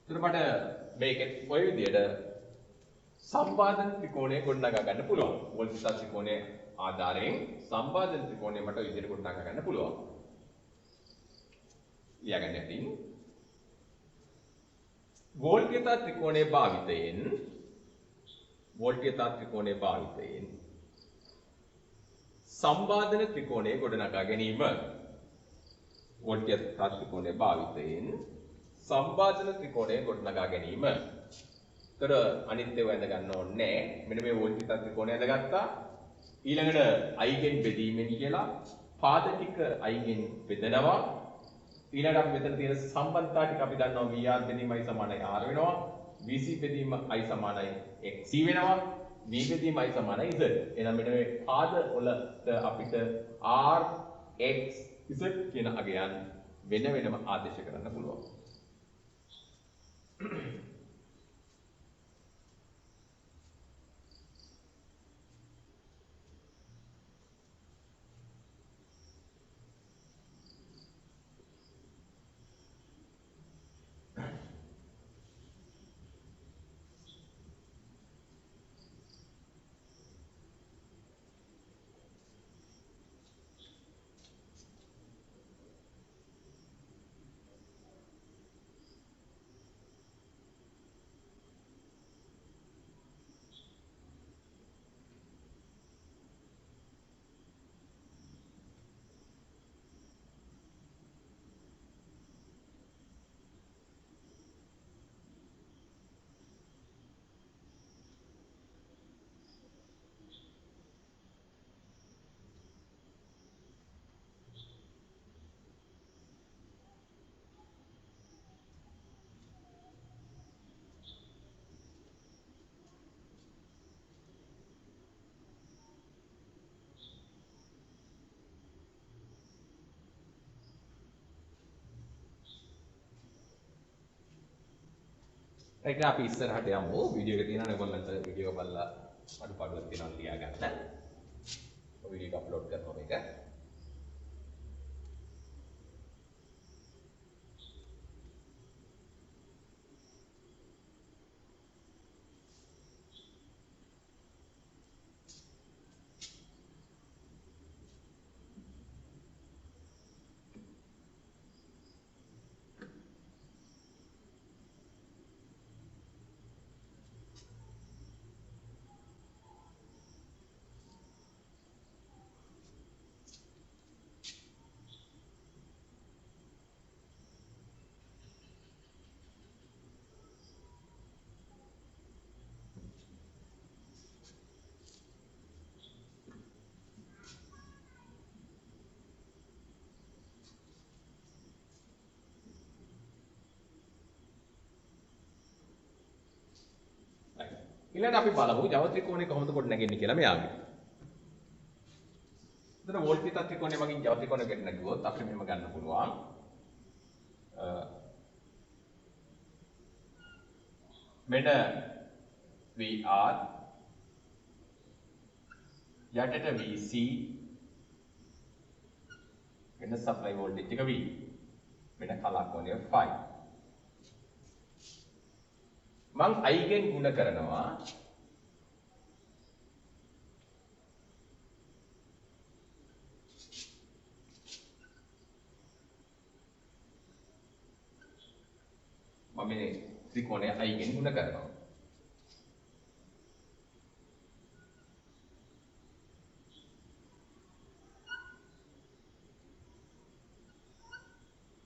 එතකොට මට මේකෙත් ඔය විදිහට සම්පාදන ත්‍රිකෝණය ගොඩනගා ගන්න පුළුවන්. වෝල්ටේජ් ත්‍රිකෝණයේ ආධාරයෙන් සම්පාදන ත්‍රිකෝණය මට ඔය විදිහට ගොඩනගා ගන්න පුළුවන්. ලියාගන්න ඇතින් වෝල්ටේජ් ත්‍රිකෝණයේ භාවිතයෙන් සම්පාදන ත්‍රිකෝණය ගොඩනගා ගැනීම. වෝල්ටේජ් ත්‍රිකෝණයේ භාවිතයෙන් සම්පාදන ත්‍රිකෝණය ගොඩනගා ගැනීම. ඒතර අනිත් ඒවා ඇඳ ගන්න ඕනේ නැහැ. මෙන්න මේ වෝල්ටේජ් ත්‍රිකෝණය ඇඳගත්තා. ඊළඟට I ගෙන් බෙදීමෙන් කියලා පාද ටික I ගෙන් බෙදනවා. ඊළඟට අපි මෙතන තියෙන සම්බන්ධතා ටික අපි දන්නවා VR බෙදීම I සමානයි R වෙනවා. VC බෙදීම I සමානයි XC වෙනවා. V බෙදීම I සමානයි Z. එහෙනම් මෙන්න මේ පාද වලට අපිට R X Z කියන අගයන් වෙන වෙනම ආදේශ කරන්න පුළුවන්. right now අපි ඉස්සරහට යමු. වීඩියෝ එක තියෙනවා නේ ඔයගොල්ලන්ට වීඩියෝ එක බලලා අඩුපාඩුවක් තියෙනවා ලියා ගන්න. ඔය වීඩියෝ එක අප්ලෝඩ් කරනවා මේක. ඊළඟට අපි බලමු ජව ත්‍රිකෝණය කොහොමද ගොඩනගන්නේ කියලා මෙයාගේ. එතන වෝල්ට්මීටර් ත්‍රිකෝණය මගින් ජව ත්‍රිකෝණය ගොඩනගුවොත් අපිට මෙහෙම ගන්න පුළුවන්. මෙන්න VR යටට VC මෙන්න සප්ලයි වෝල්ටේජ් එක V මෙන්න කලා කෝණය phi මං I ගෙන් ගුණ කරනවා මම මේ ත්‍රිකෝණය I ගෙන් ගුණ කරනවා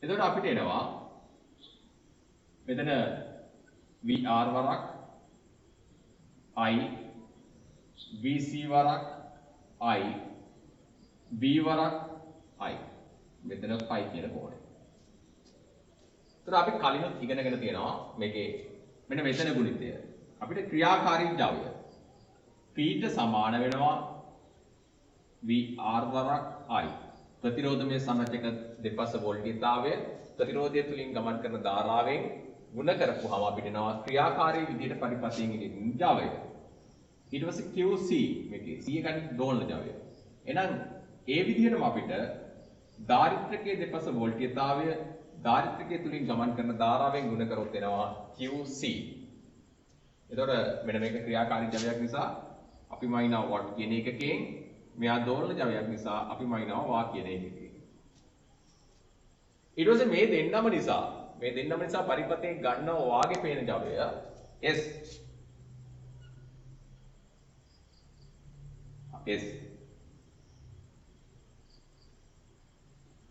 එතකොට අපිට එනවා මෙතන VR වරක් I VC වරක් I V වරක් I මෙතන phi කියන කෝණය. එතකොට අපි කලිනුත් ඉගෙනගෙන තියෙනවා මේකේ මෙන්න මෙතන ගුණිතය. අපිට ක්‍රියාකාරී ද්‍රව්‍ය P ට සමාන වෙනවා VR වරක් I ප්‍රතිරෝධමය සංරචක දෙපස වෝල්ටීයතාවය ප්‍රතිරෝධය තුලින් ගමන් කරන ධාරාවෙන් ගුණ කරපුවාම අපිට එනවා ක්‍රියාකාරී විදිහට පරිපථයෙන් ඉගෙන ජවය. ඊට පස්සේ QC මේකේ C එකනේ දෝලන ජවය. එහෙනම් ඒ විදිහටම අපිට ධාරිත්‍රකයේ දෙපස වෝල්ටීයතාවය ධාරිත්‍රකයේ තුලින් ගමන් කරන ධාරාවෙන් ගුණ කරොත් එනවා QC. එතකොට මෙන්න මේක ක්‍රියාකාරී ජවයක් නිසා අපි මයින්නවා වොට් කියන එකකින් මෙයා දෝලන ජවයක් නිසා අපි මයින්නවා වා කියන එකකින්. ඊට පස්සේ මේ දෙන්නම නිසා පරිපථයෙන් ගන්නවා වාගේ පේන ජවය S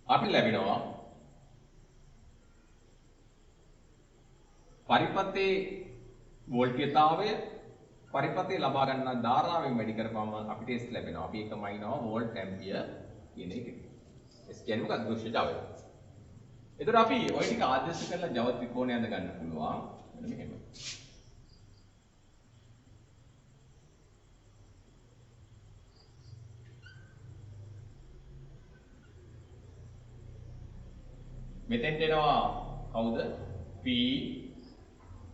අපි ලැබෙනවා පරිපථයේ වෝල්ටීයතාවය පරිපථයේ ලබා ගන්නා ධාරාවෙන් වැඩි කරපුවම අපිට S ලැබෙනවා. අපි ඒක මයින්නවා වෝල්ට් ඇම්පියර් කියන එකකින්. S කියන්නේ මොකක්ද? දෘශ්‍ය ජවය. එතකොට අපි ওই ටික ආදේශ කරලා ජව ත්‍රිකෝණය අඳ ගන්න පුළුවන්. මෙන්න මෙහෙම. මෙතෙන්ට එනවා කවුද? P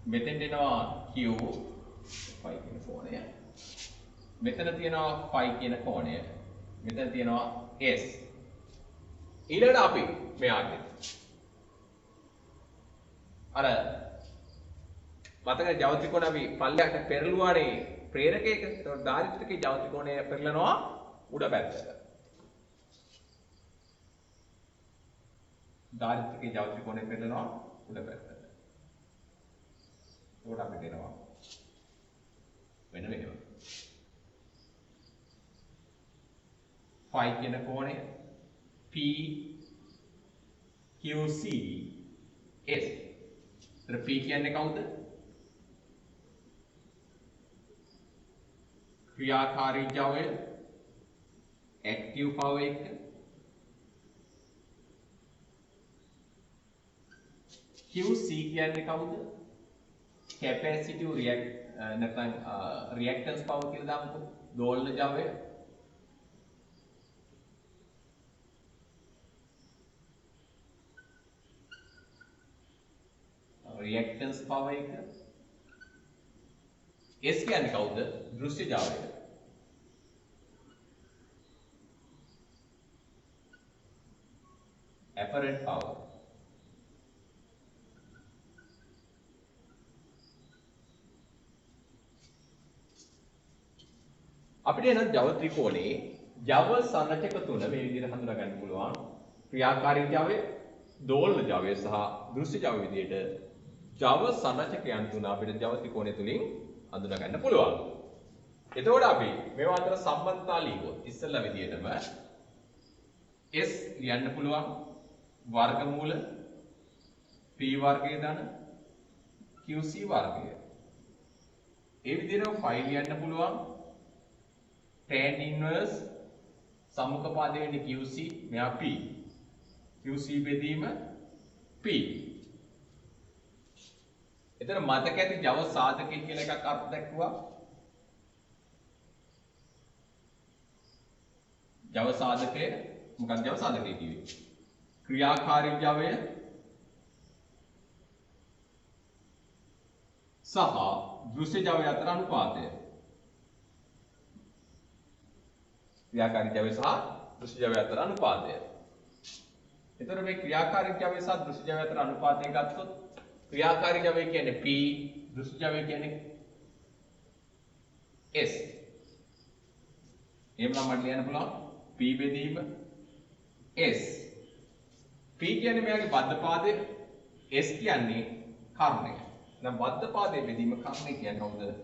මෙතෙන්ට එනවා Q phi කියන කෝණය. මෙතන තියෙනවා phi කියන කෝණය. මෙතන තියෙනවා S. ඊළඟට අපි මෙයාගේ අර මතක ජව ත්‍රිකෝණ අපි පල්ලයට පෙරළුවානේ ප්‍රේරකයක. ඒතකොට ධාරිත්‍රකයේ ජව ත්‍රිකෝණය පෙරලනවා උඩ පැත්තට. ධාරිත්‍රකයේ ජව ත්‍රිකෝණය පෙරලනවා උඩ පැත්තට. ඒකට අපි දෙනවා මෙන්න මෙහෙම. phi කියන කෝණය P QC S. तर P කියන්නේ කවුද? ක්‍රියාකාරී ජවය ඇක්ටිව් පවර් එක. QC කියන්නේ කවුද? කැපැසිටිව් නැත්නම් රියැක්ටන්ස් පවර් කියලා දාමුකෝ. දෝලන ජවය. रिएक्टेंस पावर एक S කියන්නේ කවුද? දෘශ්‍ය ජාලය. apparent power. අපිට එන ජව ත්‍රිකෝණේ ජව සංරචක තුන මේ විදිහට හඳුනා ගන්න පුළුවන්. ක්‍රියාකාරී ජවය, දෝලන ජවය සහ දෘශ්‍ය ජවය විදිහට ජව සංරචකයන් තුන අපිට ජව ත්‍රිකෝණය තුලින් හඳුනා ගන්න පුළුවන්. එතකොට අපි මේවා අතර සම්බන්ධතා ලියුවොත් ඉස්සෙල්ලා විදිහටම S ලියන්න පුළුවන් වර්ගමූල P වර්ගය ධන QC වර්ගය. ඒ විදිහටම phi ලියන්න පුළුවන් tan inverse සම්මුඛ පාදය වෙන්නේ QC මෙහා P. QC බෙදීම P. එතන මතක ඇති ජව සාධකය කියලා එකක් අර්ථ දක්වුවා. ජව සාධකය මොකක්ද ජව සාධකය කිව්වේ? ක්‍රියාකාරී ජවය සහ දෘශ්‍ය ජවය අතර අනුපාතය. ක්‍රියාකාරී ජවය සහ දෘශ්‍ය ජවය අතර අනුපාතය. එතකොට මේ ක්‍රියාකාරී ජවය සහ දෘශ්‍ය ජවය අතර අනුපාතය ගත්තොත් ක්‍රියාකාරී ජවය කියන්නේ P, දෘශ්‍ය ජවය කියන්නේ S. එහෙනම් මට ලියන්න පුළුවන් P බෙදීම S. P කියන්නේ මෙයාගේ බද්ධ පාදය, S කියන්නේ කර්ණය. දැන් බද්ධ පාදයේ බෙදීම කර්ණය කියන්නේ කවුද?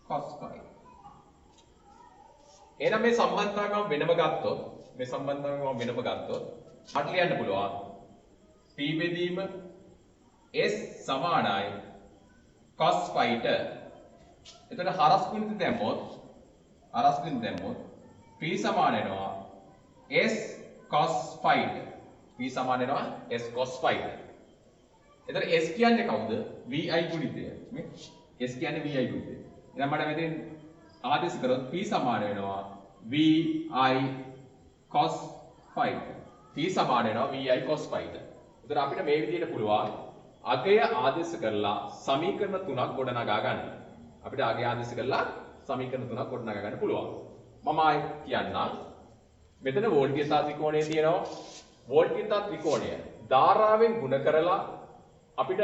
cos phi. එහෙනම් මේ සම්බන්ධතාවය වෙනම ගත්තොත් මට ලියන්න පුළුවන් P බෙදීම S සමානයි cos phi ට. එතකොට හරස් ගුණිත දැම්මොත් P සමාන වෙනවා S cos phi ට. P සමාන වෙනවා S cos phi ට. එතකොට S කියන්නේ කවුද? Vi ගුණිතය. මේ S කියන්නේ Vi ගුණිතය. එහෙනම් මට මෙතෙන් ආදේශ කරොත් P සමාන වෙනවා Vi cos phi ට. P සමාන වෙනවා Vi cos phi ට. එතකොට අපිට මේ විදිහට පුළුවන් අගය ආදේශ කරලා සමීකරණ තුනක් ගොඩනගා ගන්න. අපිට අගය ආදේශ කරලා සමීකරණ තුනක් ගොඩනගා ගන්න පුළුවන්. මම ආයෙ කියන්නම්. මෙතන වෝල්ට්ගේසා ත්‍රිකෝණය තියෙනවා. වෝල්ට්ගේසා ත්‍රිකෝණය ධාරාවෙන් ගුණ කරලා අපිට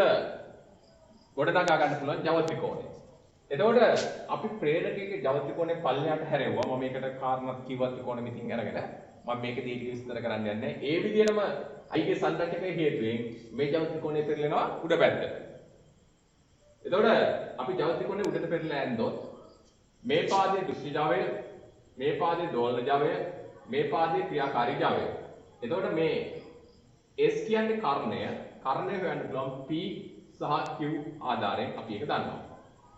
ගොඩනගා ගන්න පුළුවන් ජව ත්‍රිකෝණය. එතකොට අපි ප්‍රේරකයේ ජව ත්‍රිකෝණය පල්ලෙහාට හැරෙවුවා. මම මේකට කාරණා කිව්ව ත්‍රිකෝණ මිතින් අරගෙන මම මේක දීර්ඝ විස්තර කරන්න යන්නේ නැහැ. ඒ විදිහටම අයිගේ සංරචකයේ හේතුවෙන් මේ ජව ත්‍රිකෝණය පෙරලෙනවා උඩ පැත්තට. එතකොට අපි ජව ත්‍රිකෝණය උඩට පෙරලා ඇන්දොත් මේ පාදයේ දෘශ්‍ය ජවය, මේ පාදයේ දෝලන ජවය, මේ පාදයේ ක්‍රියාකාරී ජවය. එතකොට මේ S කියන්නේ කර්ණය හොයන්න පුළුවන් P සහ Q ආධාරයෙන් අපි ඒක දන්නවා.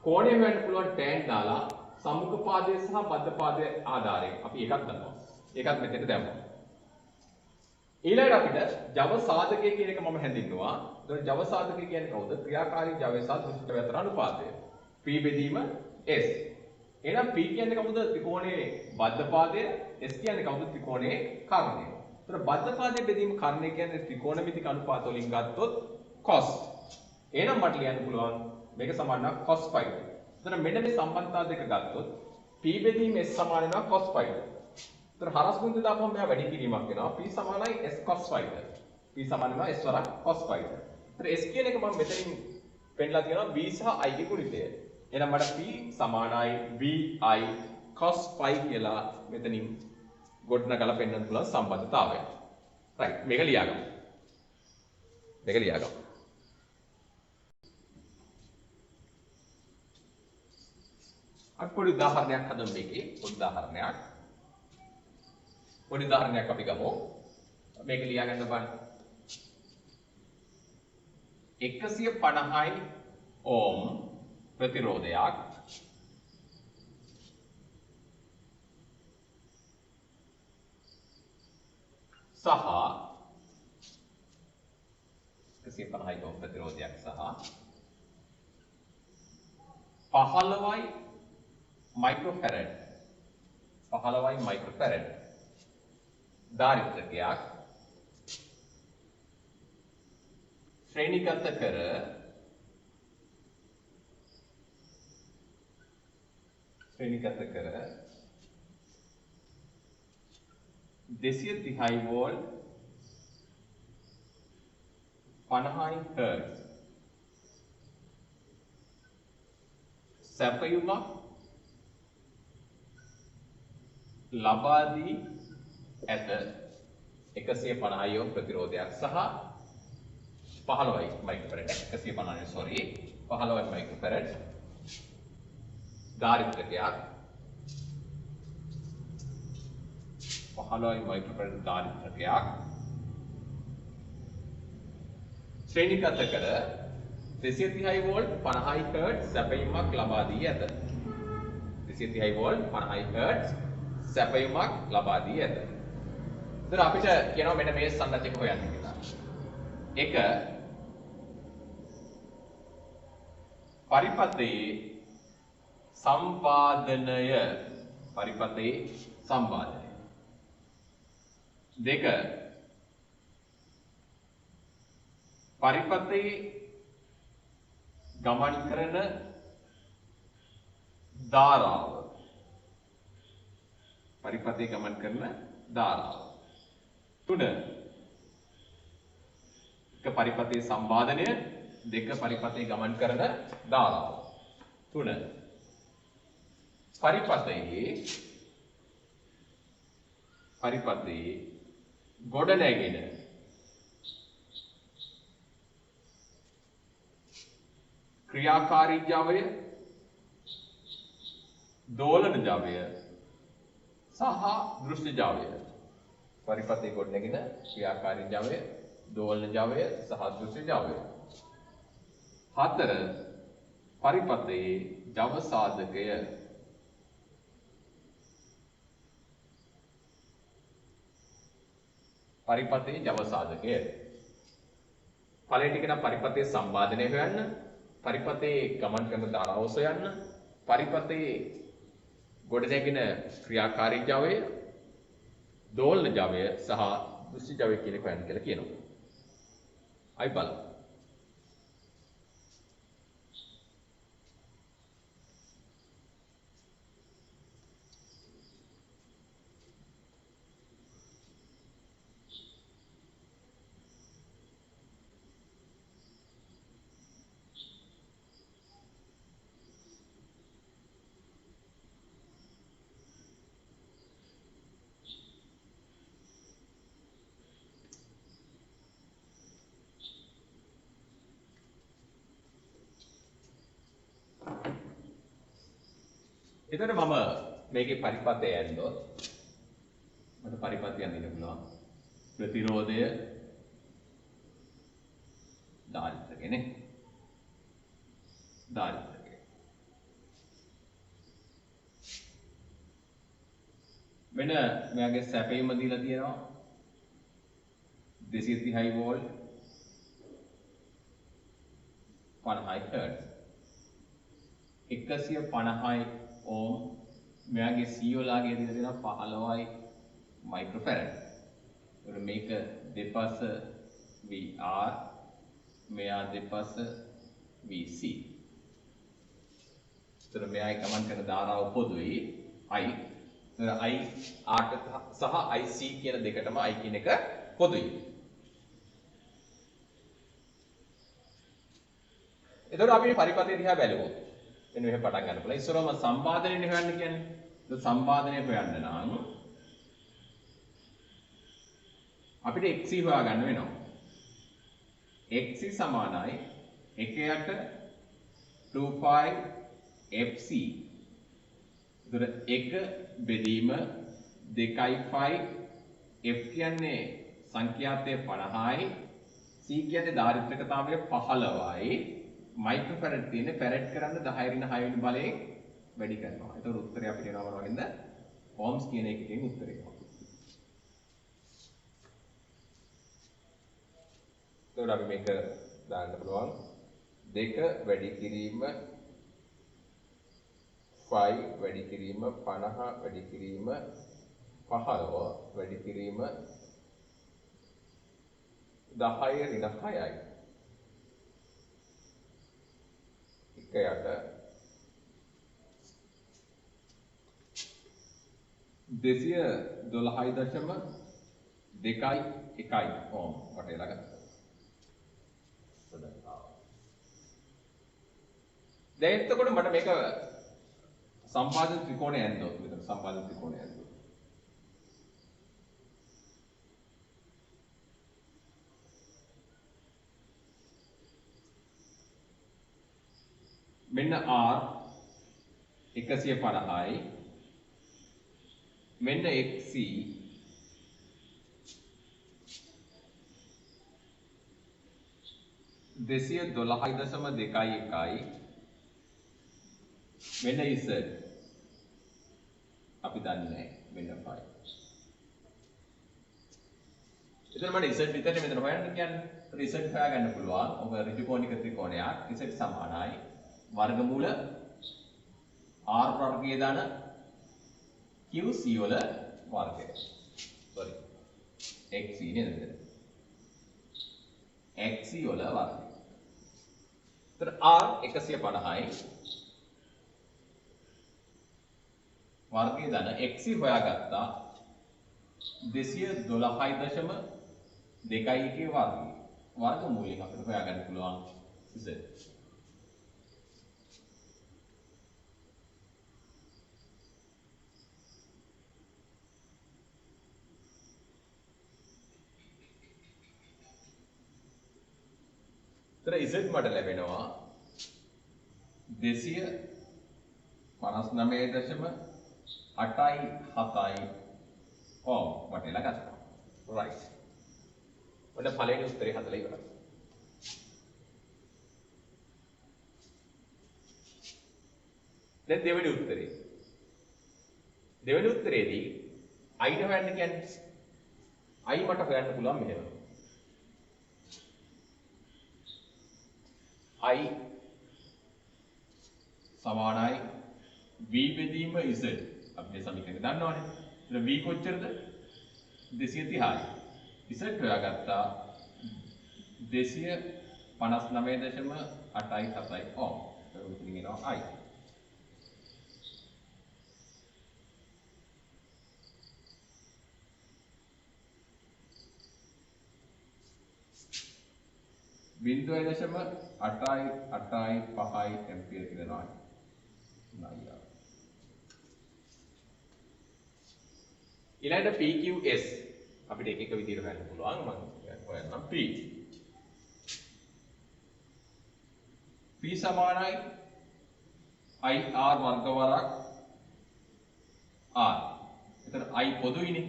කෝණය හොයන්න පුළුවන් tan දාලා සම්මුඛ පාදයේ සහ බද්ධ පාදයේ ආධාරයෙන් අපි ඒකත් දන්නවා. ඒකත් මෙතෙන්ට දැම්මා. ඊළඟට අපිට ජව සාධකය කියන එක මම හැඳින්නුවා. එතකොට ජව සාධකය කියන්නේ කවුද? ක්‍රියාකාරී ජවය සහ දෘශ්‍ය ජවය අතර අනුපාතය. P බෙදීම S. එහෙනම් P කියන්නේ කවුද? ත්‍රිකෝණයේ බද්ධ පාදය. S කියන්නේ කවුද? ත්‍රිකෝණයේ කර්ණය. එතකොට බද්ධ පාදයේ බෙදීම කර්ණය කියන්නේ ත්‍රිකෝණමිතික අනුපාත වලින් ගත්තොත් cos. එහෙනම් මට ලියන්න පුළුවන් මේක සමාන වෙනවා cos phi. එතකොට මෙන්න මේ සම්බන්ධතාව දෙක ගත්තොත් P බෙදීම S සමාන වෙනවා cos phi. එතකොට හරස් ගුණිත දාපුවම මෙයා වැඩි කිරීමක් වෙනවා. P සමානයි S cos phi ට. P සමාන වෙනවා S වරක් cos phi ට. එතකොට S කියන එක මම මෙතනින් පෙන්නලා තියෙනවා V සහ I ගේ ගුණිතය. එහෙනම් මට P සමානයි VI cos phi කියලා මෙතනින් ගොඩනගලා පෙන්වන්න පුළුවන් සම්බන්ධතාවය. right මේක ලියාගමු. අපි පොඩි උදාහරණයක් හදමු මේකේ. පොඩි උදාහරණයක් අපි ගමු. මේක ලියාගන්න බලන්න. 150 ඕම් ප්‍රතිරෝධයක් සහ 150 ඕම් ප්‍රතිරෝධයක් සහ 15 මයික්‍රෝෆැරඩ් ධාරිත්‍රකයක් ශ්‍රේණිගත කර දෙසිය 30 වෝල්ට් 50 හර්ට්ස් සැපයුමක් ලබා දී ඇත 150 ඕම් ප්‍රතිරෝධයක් සහ 15 මයික්‍රෝෆැරඩ් 15 මයික්‍රෝෆැරඩ් ධාරිත්‍රකයක් 15 මයික්‍රෝෆැරඩ් ධාරිත්‍රකයක් ශ්‍රේණිගත කර 230 වෝල්ට් 50 හර්ට්ස් සැපයුමක් ලබා දී ඇත 230 වෝල්ට් 50 හර්ට්ස් සැපයුමක් ලබා දී ඇත. ඒතර අපිට කියනවා මෙන්න මේ සංරචක හොයන්න කියලා. 1 පරිපතේ සම්පාදනය පරිපතේ සම්පාදනය දෙක පරිපතේ ගමන් කරන ධාරාව පරිපතේ ගමන් කරන ධාරාව තුන එක පරිපතේ සම්පාදනය දෙක පරිපතේ ගමන් කරන ධාරාව තුන පරිපතේ ගොඩ නැගෙන ක්‍රියාකාරී ජවය දෝලන ජවය සහ දෘෂ්ටි ජවය පරිපතේ ගොඩ නැගෙන ක්‍රියාකාරී ජවය දෝලන ජවය සහ දෘෂ්ටි ජවය හතර පරිපතේ ජව සාධකය පරිපතේ ජව සාධකය පළවෙනි එක නම් පරිපතේ සම්පාදනය හොයන්න පරිපතේ ගමන් කරන ධාරාව හොයන්න පරිපතේ ගොඩ නැගෙන ක්‍රියාකාරී ජවය දෝලන ජවය සහ දෘෂ්ටි ජවය කියන එක හොයන්න කියලා කියනවා. අයි බලමු. එතකොට මම මේකේ පරිපතය ඇන්දොත් මට පරිපතය අඳින්න පුළුවන් ප්‍රතිරෝධය දාරිද්‍රකනේ දාරිද්‍රකය වෙන මෙයාගේ සැපීම දීලා තියෙනවා 230 වෝල්ට් 50 හර්ට්ස් 150 ඕම් මෙයාගේ CO ලාගේ දීලා තියෙනවා 15යි මයික්‍රෝෆැරඩ්. ඒක මේක දෙපස VR මෙයා දෙපස VC. ඒතර මෙයායි ගමන් කරන ධාරාව පොදුයි I. ඒතර I R සහ IC කියන දෙකටම I කියන එක පොදුයි. එතකොට අපි පරිපතේ දිහා බැලුවොත් මෙන්න මෙහෙම පටන් ගන්න පුළුවන්. ඉස්සරවම සම්පාදනයනේ හොයන්න කියන්නේ. ඒක සම්පාදනය හොයන්න නම් අපිට XC හොයාගන්න වෙනවා. XC සමානයි 1යට 2pi FC. ඒතර 1 බෙදීම 2pi F කියන්නේ සංඛ්‍යාතය 50යි C කියන්නේ ධාරිත්‍රකතාවය 15යි මයික්‍රෝෆැරඩ් තියෙන්නේ ෆැරඩ් කරන්න 10 ඍණ 6 වෙනි බලයෙන් වැඩි කරනවා. ඒතකොට උත්තරය අපිට එනවා මොනවද? ඕම්ස් කියන එකකින් උත්තරය එනවා. ඒතකොට අපි මේක දාන්න පුළුවන් 2 වැඩි කිරීම 5 වැඩි කිරීම 50 වැඩි කිරීම 15 වැඩි කිරීම 10 ඍණ 6යි. 1යට 212.21 ඕම් වටේලා ගත්තා. දැන් එතකොට මට මේක සම්පාදන ත්‍රිකෝණය ඇන්දොත් මෙතන සම්පාදන ත්‍රිකෝණය ඇන්දොත් මෙන්න R 150යි මෙන්න XC 212.21යි මෙන්න Z අපි දන්නේ නැහැ මෙන්න 5. එතන මට Z විතරනේ මෙතන හොයන්න කියන්නේ. Z හොයාගන්න පුළුවන්. ඔබ ඍජුකෝණික ත්‍රිකෝණයක් Z සමානයි වර්ගමූල r වර්ගය දාන qc වල වර්ගය. sorry xc නේද? xc වල වර්ගය. එතන r 150යි වර්ගය දාන xc හොයාගත්තා 212.2 වර්ගය. වර්ගමූලයෙන් අපිට හොයාගන්න පුළුවන් z. तर z මට ලැබෙනවා 259.87 ඕම් වටේලා ගත්තා. right. ඔන්න පළවෙනි උත්තරේ හදලා ඉවරයි. දැන් දෙවෙනි උත්තරේ. දෙවෙනි උත්තරේදී i ට හොයන්න කියන්නේ i මට හොයන්න පුළුවන් මෙහෙම. I සමානයි v බෙදීම z. අපි මේ සමීකරණය දන්නවනේ. එතන v කොච්චරද? 230යි. z හොයාගත්තා 259.87 ඕම්. ඒක උත්තරින් එනවා i. बिंदु 8.85 एम्पियर කියනවා. නයියා. ඊළඟට PQS අපිට එක එක විදිහට හොයන්න පුළුවන්. මම හොයන්නම් P. P සමානයි IR වර්ගවරක් R. එතන I පොදුයිනේ.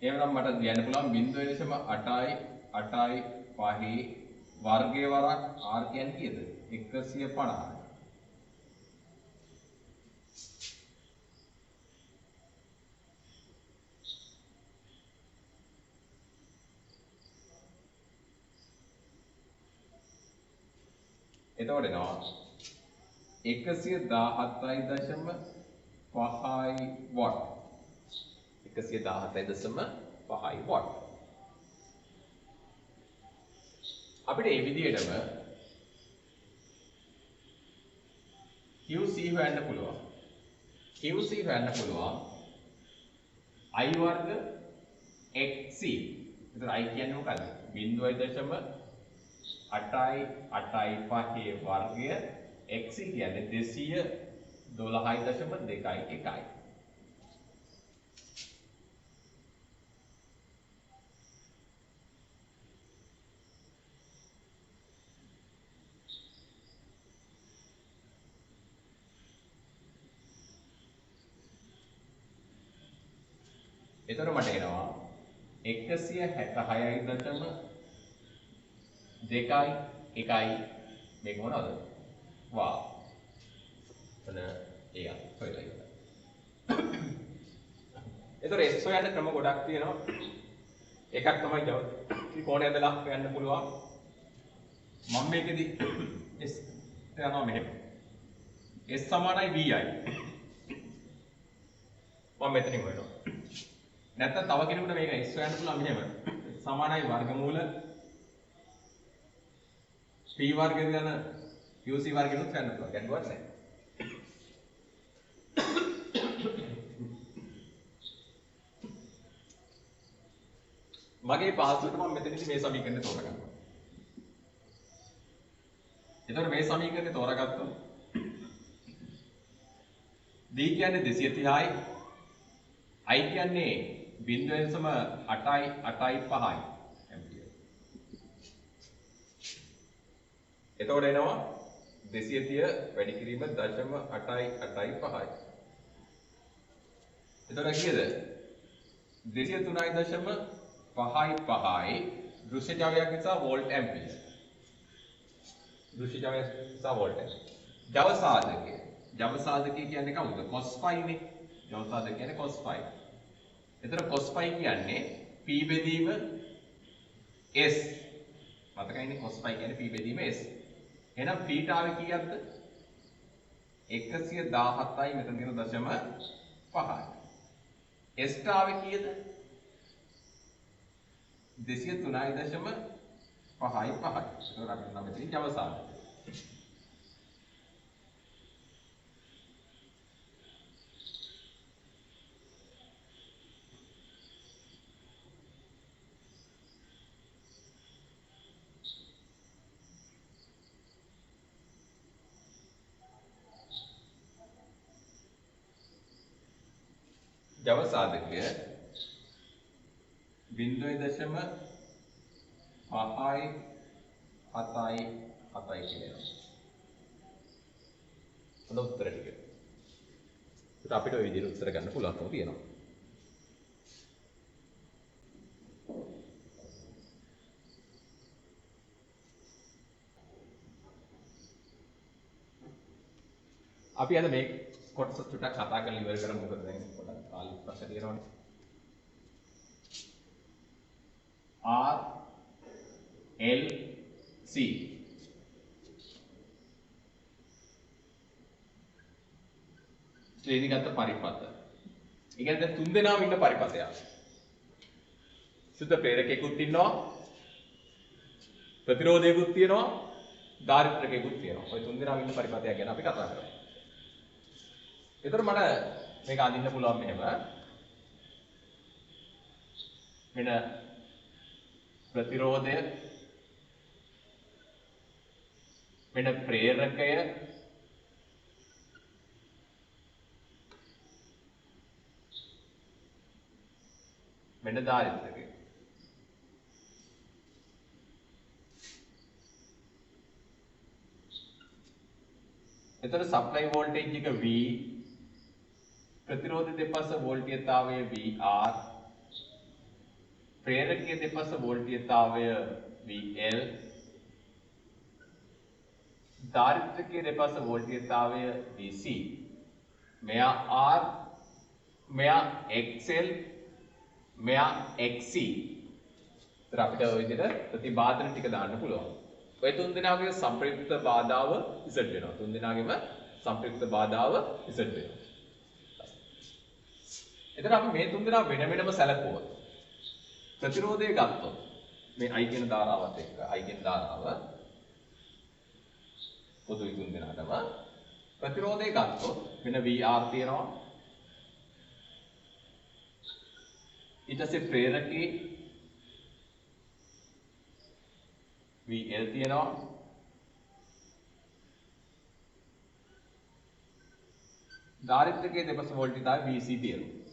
එහෙනම් මට ලියන්න පුළුවන් 0.885 වර්ගයේ වරක් r කියන්නේ කීයද? 150. එතකොට එනවා 117.5 වොට්. 117.5 වොට්. අපිට මේ විදිහටම QC හොයන්න පුළුවන්. QC හොයන්න පුළුවන් I වර්ග XC. එතන I කියන්නේ මොකද්ද? 0.885 වර්ගය XC කියන්නේ 212.21. එතකොට මට එනවා 166.21 මේක මොනවද? වා. එතන ඒ හොයලා ඉවරයි. එතකොට S හොයන්න ක්‍රම ගොඩක් තියෙනවා. එකක් තමයි ත්‍රිකෝණය ඇදලා හොයන්න පුළුවන්. මම මේකෙදි S යනවා මෙහෙම. S සමානයි VI. මම මෙතනින් හොයනවා. නැත්නම් තව කෙනෙකුට මේක S හොයන්න පුළුවන් මෙහෙම. සමානයි වර්ගමූල p වර්ගය යන qc වර්ගෙනුත් හොයන්න පුළුවන්. ගැටලුවක් නැහැ. මගේ පහසුවට මම මෙතනදී මේ සමීකරණය තෝරගන්නවා. එතකොට මේ සමීකරණය තෝරගත්තොත් d කියන්නේ 230යි I කියන්නේ 0.885 ඇම්පියර්. එතකොට එනවා 230 වැඩි කිරීම 0.885. එතකොට කීයද? 203.55 දෘශ්‍ය ජවයක් නිසා වෝල්ට් ඇම්පියර්. දෘශ්‍ය ජවයක් නිසා වෝල්ට් ඇම්පියර්. ජව සාධකය. ජව සාධකය කියන්නේ කවුද? cos phi නේ. ජව සාධකය කියන්නේ cos phi. එතන cos phi කියන්නේ p බෙදීම s. මතකයිනේ cos phi කියන්නේ p බෙදීම s. එහෙනම් θ කීයක්ද? 117යි මෙතන තියෙන දශම 5යි. S කීයද? 203.5යි. ඒක අපිට නම් මෙතනින් අවසානයි. ජව සාධකය 0.5යි 7යි 7යි කියලා. හොඳ උත්තර ටික. ඒත් අපිට ওই විදිහට උත්තර ගන්න පුළුවන්කම තියෙනවා. අපි අද මේ කොටස ටිකක් කතා කරලා ඉවර කරමු. මොකද දැන් පොඩක් කාලෙක ප්‍රශ්න තියෙනවනේ. R L C ශ්‍රේණිගත පරිපථ. ඒ කියන්නේ දැන් තුන් දෙනාම ඉන්න පරිපථයක්. සුද්ධ ප්‍රේරකයකුත් ඉන්නවා. ප්‍රතිරෝධයකුත් තියෙනවා. ධාරිත්‍රකයකුත් තියෙනවා. ඔය තුන් දෙනාම ඉන්න පරිපථයක් ගැන අපි කතා කරමු. ඒතර මට මේක අඳින්න පුළුවන් මෙහෙම. මෙන්න ප්‍රතිරෝධය මෙන්න ප්‍රේරකය මෙන්න ධාරිත්‍රකය. එතකොට සප්ලයි වෝල්ටේජ් එක V प्रतिरोध දෙපස වෝල්ටීයතාවය VR ප්‍රේරකයේ දෙපස වෝල්ටීයතාවය VL ධාරිත්‍රකයේ දෙපස වෝල්ටීයතාවය VC මෙයා R මෙයා XL මෙයා XC. ඒතර අපිට ওই විදිහට ප්‍රතිබාධන ටික දාන්න පුළුවන්. ඔය තුන් දෙනාගේ සම්ප්‍රයුක්ත බාධාව Z වෙනවා. තුන් දෙනාගේම සම්ප්‍රයුක්ත බාධාව Z වෙනවා. එතන අපි මේ තුන් දෙනා වෙන වෙනම සැලකුවොත් ප්‍රතිරෝධය ගත්තොත් මේ I කියන ධාරාවත් එක්ක I කියන ධාරාව පොදුයි තුන් දෙනාටම ප්‍රතිරෝධය ගත්තොත් වෙන VR තියෙනවා. ඊට පස්සේ ප්‍රේරකේ VL තියෙනවා. ධාරිත්‍රකයේ දෙපස වෝල්ටීයතාවය VC තියෙනවා.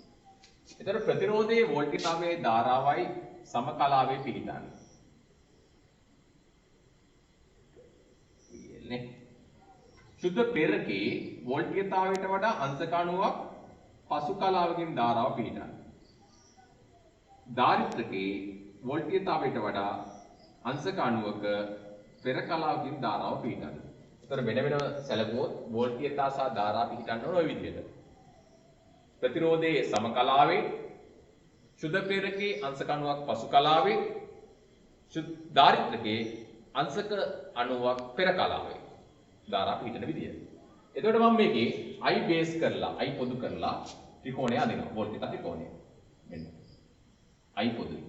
එතකොට ප්‍රතිරෝධයේ වෝල්ටීයතාවයේ ධාරාවයි සමකලාවේ පිහිටන්නේ. නේ. සුද්ධ ප්‍රේරකයේ වෝල්ටීයතාවයට වඩා අංශක අණුවක් පසු කලාවකින් ධාරාව පිහිටන්නේ. ධාරිත්‍රකයේ වෝල්ටීයතාවයට වඩා අංශක අණුවක පෙර කලාවකින් ධාරාව පිහිටන්නේ. එතකොට වෙන වෙනම සැලකුවොත් වෝල්ටීයතාව සහ ධාරා පිහිටන්න ඕන ඔය විදිහට. ප්‍රතිරෝධයේ සමකලාවේ සුද්ධ ප්‍රේරකයේ අංශක අණුවක් පසු කලාවේ ධාරිත්‍රකයේ අංශක අණුවක් පෙර කලාවේ ධාරා පිහිටන විදිය. එතකොට මම මේකේ I බේස් කරලා I පොදු කරලා ත්‍රිකෝණය අදිනවා. වෝල්ටීයතා ත්‍රිකෝණය. මෙන්න I පොදුයි.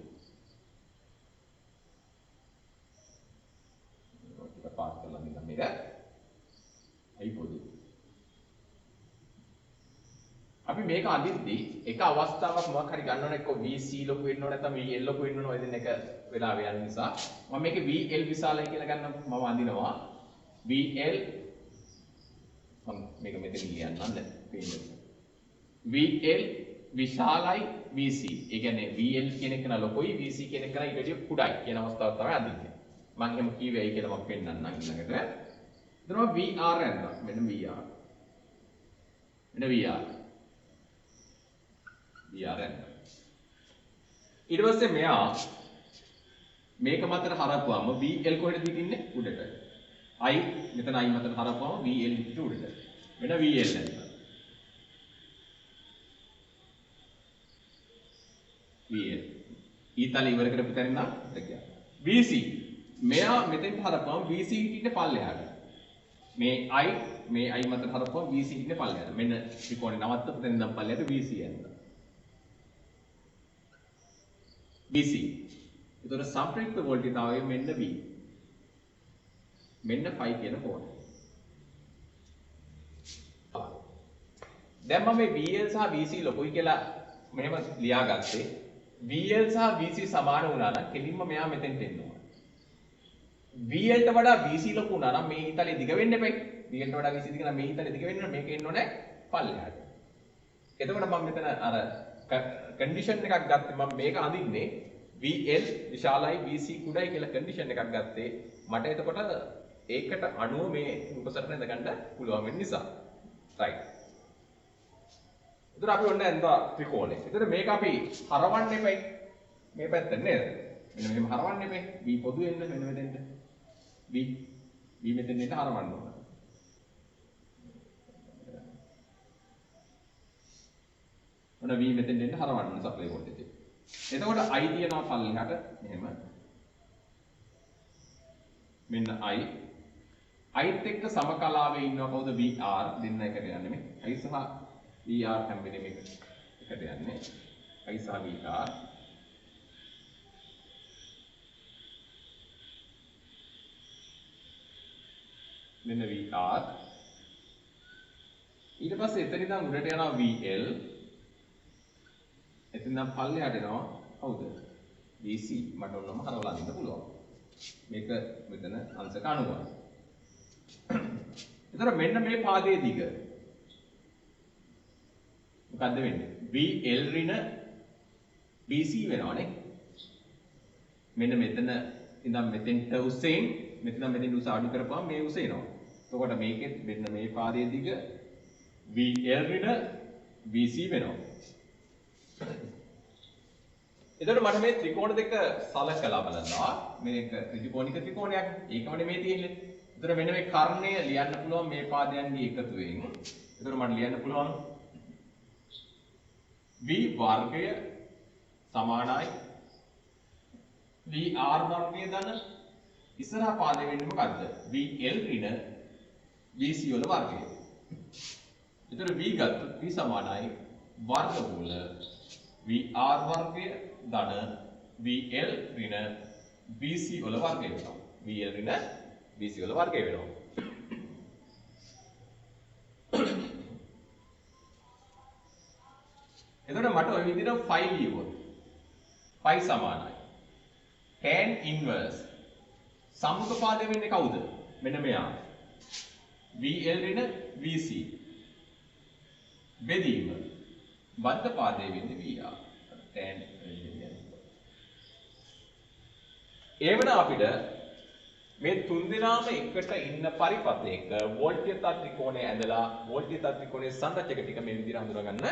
වෝල්ටීයතා පාස් කරලා මෙන්න මේක I පොදුයි. අපි මේක අඳිද්දී එක අවස්ථාවක් මොකක් හරි ගන්න ඕන එක්ක VC ලොකු වෙන්න ඕන නැත්නම් VL ලොකු වෙන්න ඕන ඔය දෙන්න එක වෙලාවෙ යන නිසා මම මේකේ VL විශාලයි කියලා ගන්න මම අඳිනවා VL මම මේක මෙතන ලියන්නම් දැන් පේන්න VL විශාලයි VC ඒ කියන්නේ VL කියන එක න ලොකුයි VC කියන එක න ඊට වඩා කුඩායි කියන අවස්ථාවක් තමයි අඳින්නේ මම එහෙම කීවේ ඇයි කියලා මම පෙන්නන්නම් ඊළඟට එතන VR යනවා මෙන්න VR මෙන්න VR VRN. ඊට පස්සේ මෙයා මේක මතට හරපුවාම VL කොහෙද දිගින්නේ උඩට. I මෙතන I මතට හරපුවාම VL දිගට උඩට. වෙන VL නැත්නම්. VL. ඊතල ඉවර කරපු තැනින් නම් දෙකිය. VC මෙයා මෙතෙන් හරපුවාම VC ඊට පල්ලෙහාට. මේ I මතට හරපුවා BC ඉන්නේ පල්ලෙහාට. මෙන්න ත්‍රිකෝණේ නවත්තපු තැන ඉඳන් පල්ලෙහාට BC යනවා. BC. ඒතකොට සම්ප්‍රයුක්ත වෝල්ටේජතාවය මෙන්න V. මෙන්න phi කියන කෝණය. දැන් මම මේ VL සහ VC ලොකුයි කියලා මෙහෙම ලියාගත්තේ. VL සහ VC සමාන වුණා නම් කෙලින්ම මෙයා මෙතෙන්ට එන්න ඕන. VL ට වඩා VC ලොකු වුණා නම් මේ ඊතලේ දිග වෙන්න එපයි. VL ට වඩා VC දිග නම් මේ ඊතලේ දිග වෙන්න ඕන. මේක එන්න ඕනේ පල්ලෙහාට. එතකොට මම මෙතන අර කන්ඩිෂන් එකක් ගත්තේ මම මේක අඳින්නේ VL විශාලයි VC කුඩයි කියලා කන්ඩිෂන් එකක් ගත්තේ. මට එතකොට ඒකට අණුව මේ උපසරණ ඉඳ ගන්න පුළුවන් වෙන නිසා. right. එතකොට අපි ඔන්න ඇඳා ත්‍රිකෝණය. එතකොට මේක අපි හරවන්න එපයි. මේ පැත්ත නේද? මෙන්න මෙහෙම හරවන්න එපයි. V පොදු වෙන්න මෙන්න මෙතෙන්ට. V මෙතෙන් එන්න හරවන්න ඕන. ඔන්න V මෙතෙන් එන්න හරවන්න ඕන සප්ලයි වෝල්ටේජ් එක. එතකොට I තියනවා පල්ලෙහාට මෙහෙම. මෙන්න Iත් එක්ක සමකලාවේ ඉන්නවා කවුද VR දෙන්න එකට යන්නේ මේ. I සහ VR හැම වෙලේම එකට යන්නේ. I සහ VR. මෙන්න VR. ඊට පස්සේ එතන ඉඳන් උඩට යනවා VL. එතන ඉඳන් පල්ලෙහාට එනවා කවුද? VC. මට ඔන්නම හරවලා දෙන්න පුළුවන්. මේක මෙතන අංශක 90. එතන මෙන්න මේ පාදයේ දිග මොකද්ද වෙන්නේ? VL ඍණ BC වෙනවනේ. මෙන්න මෙතන ඉඳන් මෙතෙන්ට උසෙන් මෙතන මෙතෙන් උස අඩු කරපුවම මේ උස එනවා. එතකොට මේකෙත් මෙන්න මේ පාදයේ දිග VL ඍණ BC වෙනවා. එතකොට මට මේ ත්‍රිකෝණ දෙක සලකලා බලනවා. මේක ත්‍රිකෝණික ත්‍රිකෝණයක්. ඒකමනේ මේ තියෙන්නේ. එතකොට මෙන්න මේ කර්ණය ලියන්න පුළුවන් මේ පාදයන්ගේ එකතුවෙන්. එතකොට මට ලියන්න පුළුවන් V වර්ගය සමානයි VR වර්ගය ධන ඉස්සරහා පාදේ වෙන්නේ මොකද්ද? VL ඍණ VC වල වර්ගය. එතකොට V ගත්තොත් V සමානයි වර්ගමූල VR වර්ගය ධන VL ඍණ VC වල වර්ගය වෙනවා. VL ඍණ VC වල වර්ගය වෙනවා. එතකොට මට ওই විදිහට phi ලියුවොත් phi සමානයි tan inverse සම්මුඛපාදය වෙන්නේ කවුද? මෙන්න මෙයා. VL ඍණ VC බෙදීම බද්ධ පාදය වෙන්නේ VR. tan එවන අපිට මේ තුන් දෙනාම එකට ඉන්න පරිපථයක වෝල්ටීයතා ත්‍රිකෝණය ඇඳලා වෝල්ටීයතා ත්‍රිකෝණයේ සංරචක ටික මේ විදිහට හඳුනා ගන්න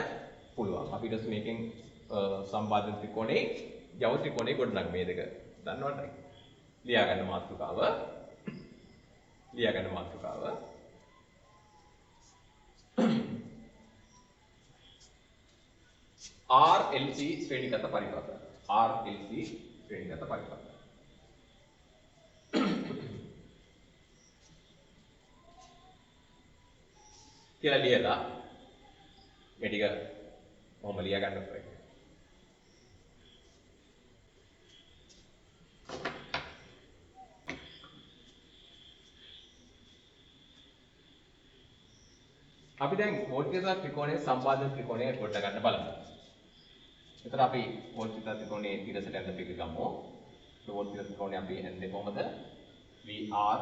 පුළුවන්. අපිට මේකෙන් සම්බාධන ත්‍රිකෝණේ ජව ත්‍රිකෝණේ ගොඩනග මේ දෙක දන්නවද? ලියා ගන්න මාතෘකාව. RLC ශ්‍රේණිගත පරිපථ. RLC ශ්‍රේණිගත පරිපථ. කියලා ලියලා මේ ටික කොහොම ලියා ගන්න ඕනේ. අපි දැන් වෝල්ටීයතා ත්‍රිකෝණයේ සම්බාධන ත්‍රිකෝණය කොට ගන්න බලමු. එතන අපි වෝල්ටීයතා ත්‍රිකෝණයේ ඊටසට යන ටික ගමු. ඒ වෝල්ටීයතා ත්‍රිකෝණය අපි හඳේ කොහමද? VR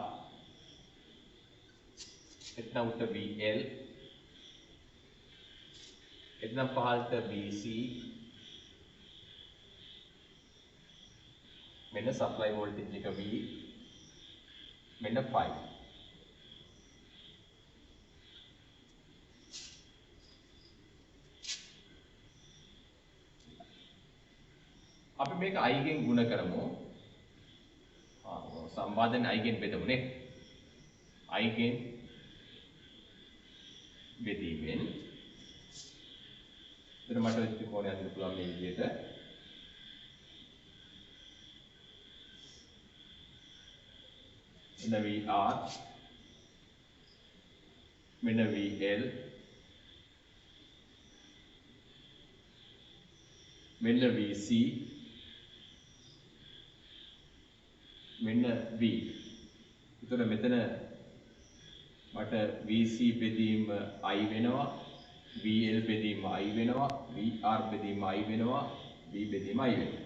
එතන උට VL එතන පහළට BC මෙන්න සප්ලයි වෝල්ටේජ් එක V මෙන්න 5 අපි මේක I ගෙන් ගුණ කරමු. සම්බාධන I ගෙන් බෙදමුනේ. I ගෙන් බෙදීමෙන් එතන මට ත්‍රිකෝණය අඳින්න පුළුවන් මේ විදිහට. එන්න VR මෙන්න VL මෙන්න VC මෙන්න V. එතකොට මෙතන මට VC බෙදීම I වෙනවා, VL බෙදීම I වෙනවා, VR බෙදීම I වෙනවා, V බෙදීම I වෙනවා.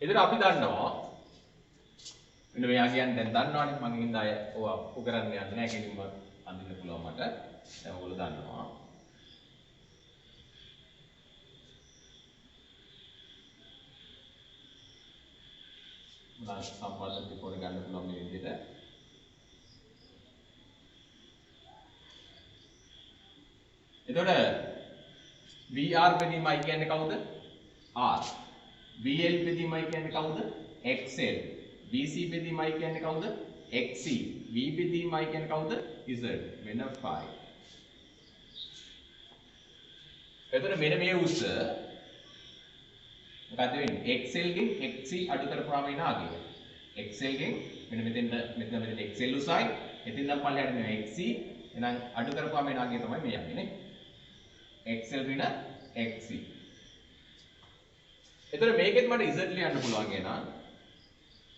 එතකොට අපි දන්නවා මෙන්න මෙයා කියන්නේ දැන් දන්නවනේ මම හින්දා අය ඔය උගරන්න යන්නේ නැහැ කෙලින්ම අඳින්න පුළුවන් මට. දැන් ඔයගොල්ලෝ දන්නවා. මම සම්පාදක ත්‍රිකෝණ ගන්න පුළුවන් මේ විදිහට. එතකොට VR බෙදීම I කියන්නේ කවුද? R. VL බෙදීම I කියන්නේ කවුද? XL. VC බෙදීම I කියන්නේ කවුද? XC. V බෙදීම I කියන්නේ කවුද? Z. මෙන්න 5. එතකොට මෙන්න මේ උස මොකද වෙන්නේ? XL ගෙන් XC අඩු කරපුවාම එන ආගය. XL ගෙන් මෙන්න මෙතන XL උසයි. එතින් නම් පල්ලයට මේ XC. එහෙනම් අඩු කරපුවාම එන ආගය තමයි මේ යන්නේ නේ. XL ඍණ XC. එතකොට මේකෙත් මට Z ලියන්න පුළුවන් එනවා.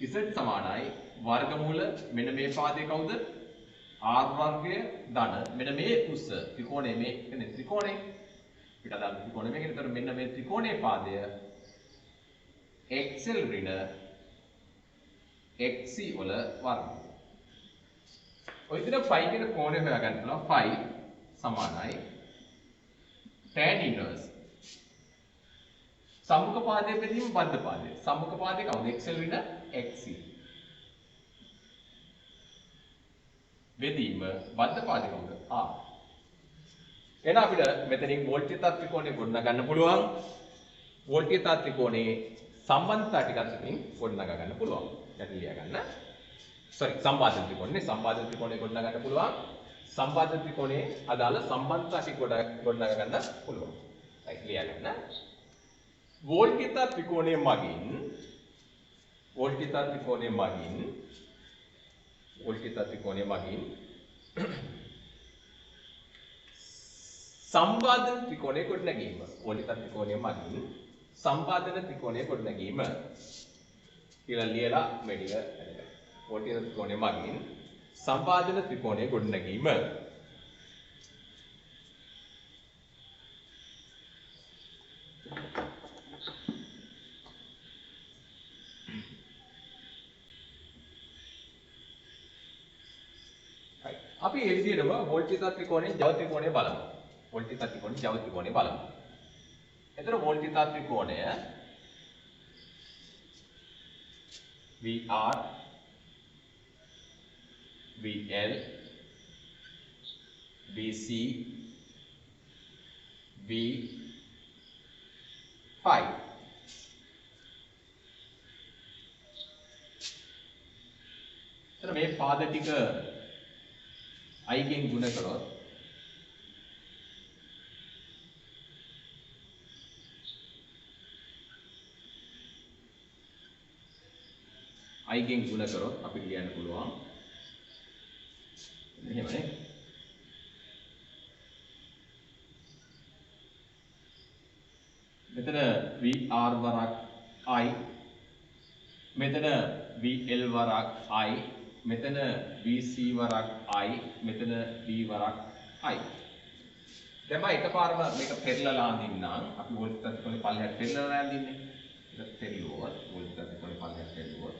Z සමානයි වර්ගමූල මෙන්න මේ පාදේ කවුද? R වර්ගය ධන මෙන්න මේ උස ත්‍රිකෝණය මේ කියන්නේ ත්‍රිකෝණය පිට දාන ත්‍රිකෝණය මේකේ. එතකොට මෙන්න මේ ත්‍රිකෝණයේ පාදය XL ඍණ XC වල වර්ගය. ඔය විදිහට phi කියන කෝණය හොයාගන්න පුළුවන්. phi සමානයි tan inverse සම්මුඛ පාදයේ බෙදීම බද්ධ පාදයේ. සම්මුඛ පාදයේ කවුද? XL ඍණ XC. බෙදීම බද්ධ පාදයේ කවුද? R. එහෙනම් අපිට මෙතනින් වෝල්ට්‍යතා ත්‍රිකෝණය ගොඩනගා ගන්න පුළුවන්. වෝල්ට්‍යතා ත්‍රිකෝණයේ සම්බන්ධතා ටිකක් ඉතින් ගොඩනගා ගන්න පුළුවන්. යටි ලියා ගන්න. සම්පාදන ත්‍රිකෝණනේ සම්පාදන ත්‍රිකෝණය ගොඩනගා ගන්න පුළුවන්. සම්පාදන ත්‍රිකෝණයේ අදාළ සම්බන්ධතා ටික ගොඩනගා ගන්න පුළුවන්. right ලියා ගන්න. වෝල්ට්‍යතා ත්‍රිකෝණය මගින් සම්පාදන ත්‍රිකෝණය ගොඩනැගීම. වෝල්ට්‍යතා ත්‍රිකෝණය මගින් සම්පාදන ත්‍රිකෝණය ගොඩනැගීම කියලා ලියලා මේ ටික අරගන්න. වෝල්ට්‍යතා ත්‍රිකෝණය මගින් සම්පාදන ත්‍රිකෝණය ගොඩනැගීම. අපි ඒ විදිහටම වෝල්ට්‍යතා ත්‍රිකෝණයේ ජව ත්‍රිකෝණය බලමු. වෝල්ට්‍යතා ත්‍රිකෝණයේ ජව ත්‍රිකෝණය බලමු. එතන වෝල්ට්‍යතා ත්‍රිකෝණය VR VL VC V 5. එතන මේ පාද ටික I ගෙන් ගුණ කරොත් I ගෙන් ගුණ කරොත් අපිට ලියන්න පුළුවන් මෙහෙමනේ. මෙතන VR වරක් I, මෙතන VL වරක් I, මෙතන VC වරක් I, මෙතන V වරක් I. දැන් මම එකපාරම මේක පෙරලලා අඳින්නම්. අපි වෝල්ට්‍යතා ත්‍රිකෝණේ පල්ලෙහාට පෙරලලා අඳින්නේ. ඒක පෙරලුවොත් වෝල්ට්‍යතා ත්‍රිකෝණේ පල්ලෙහාට පෙරලුවොත්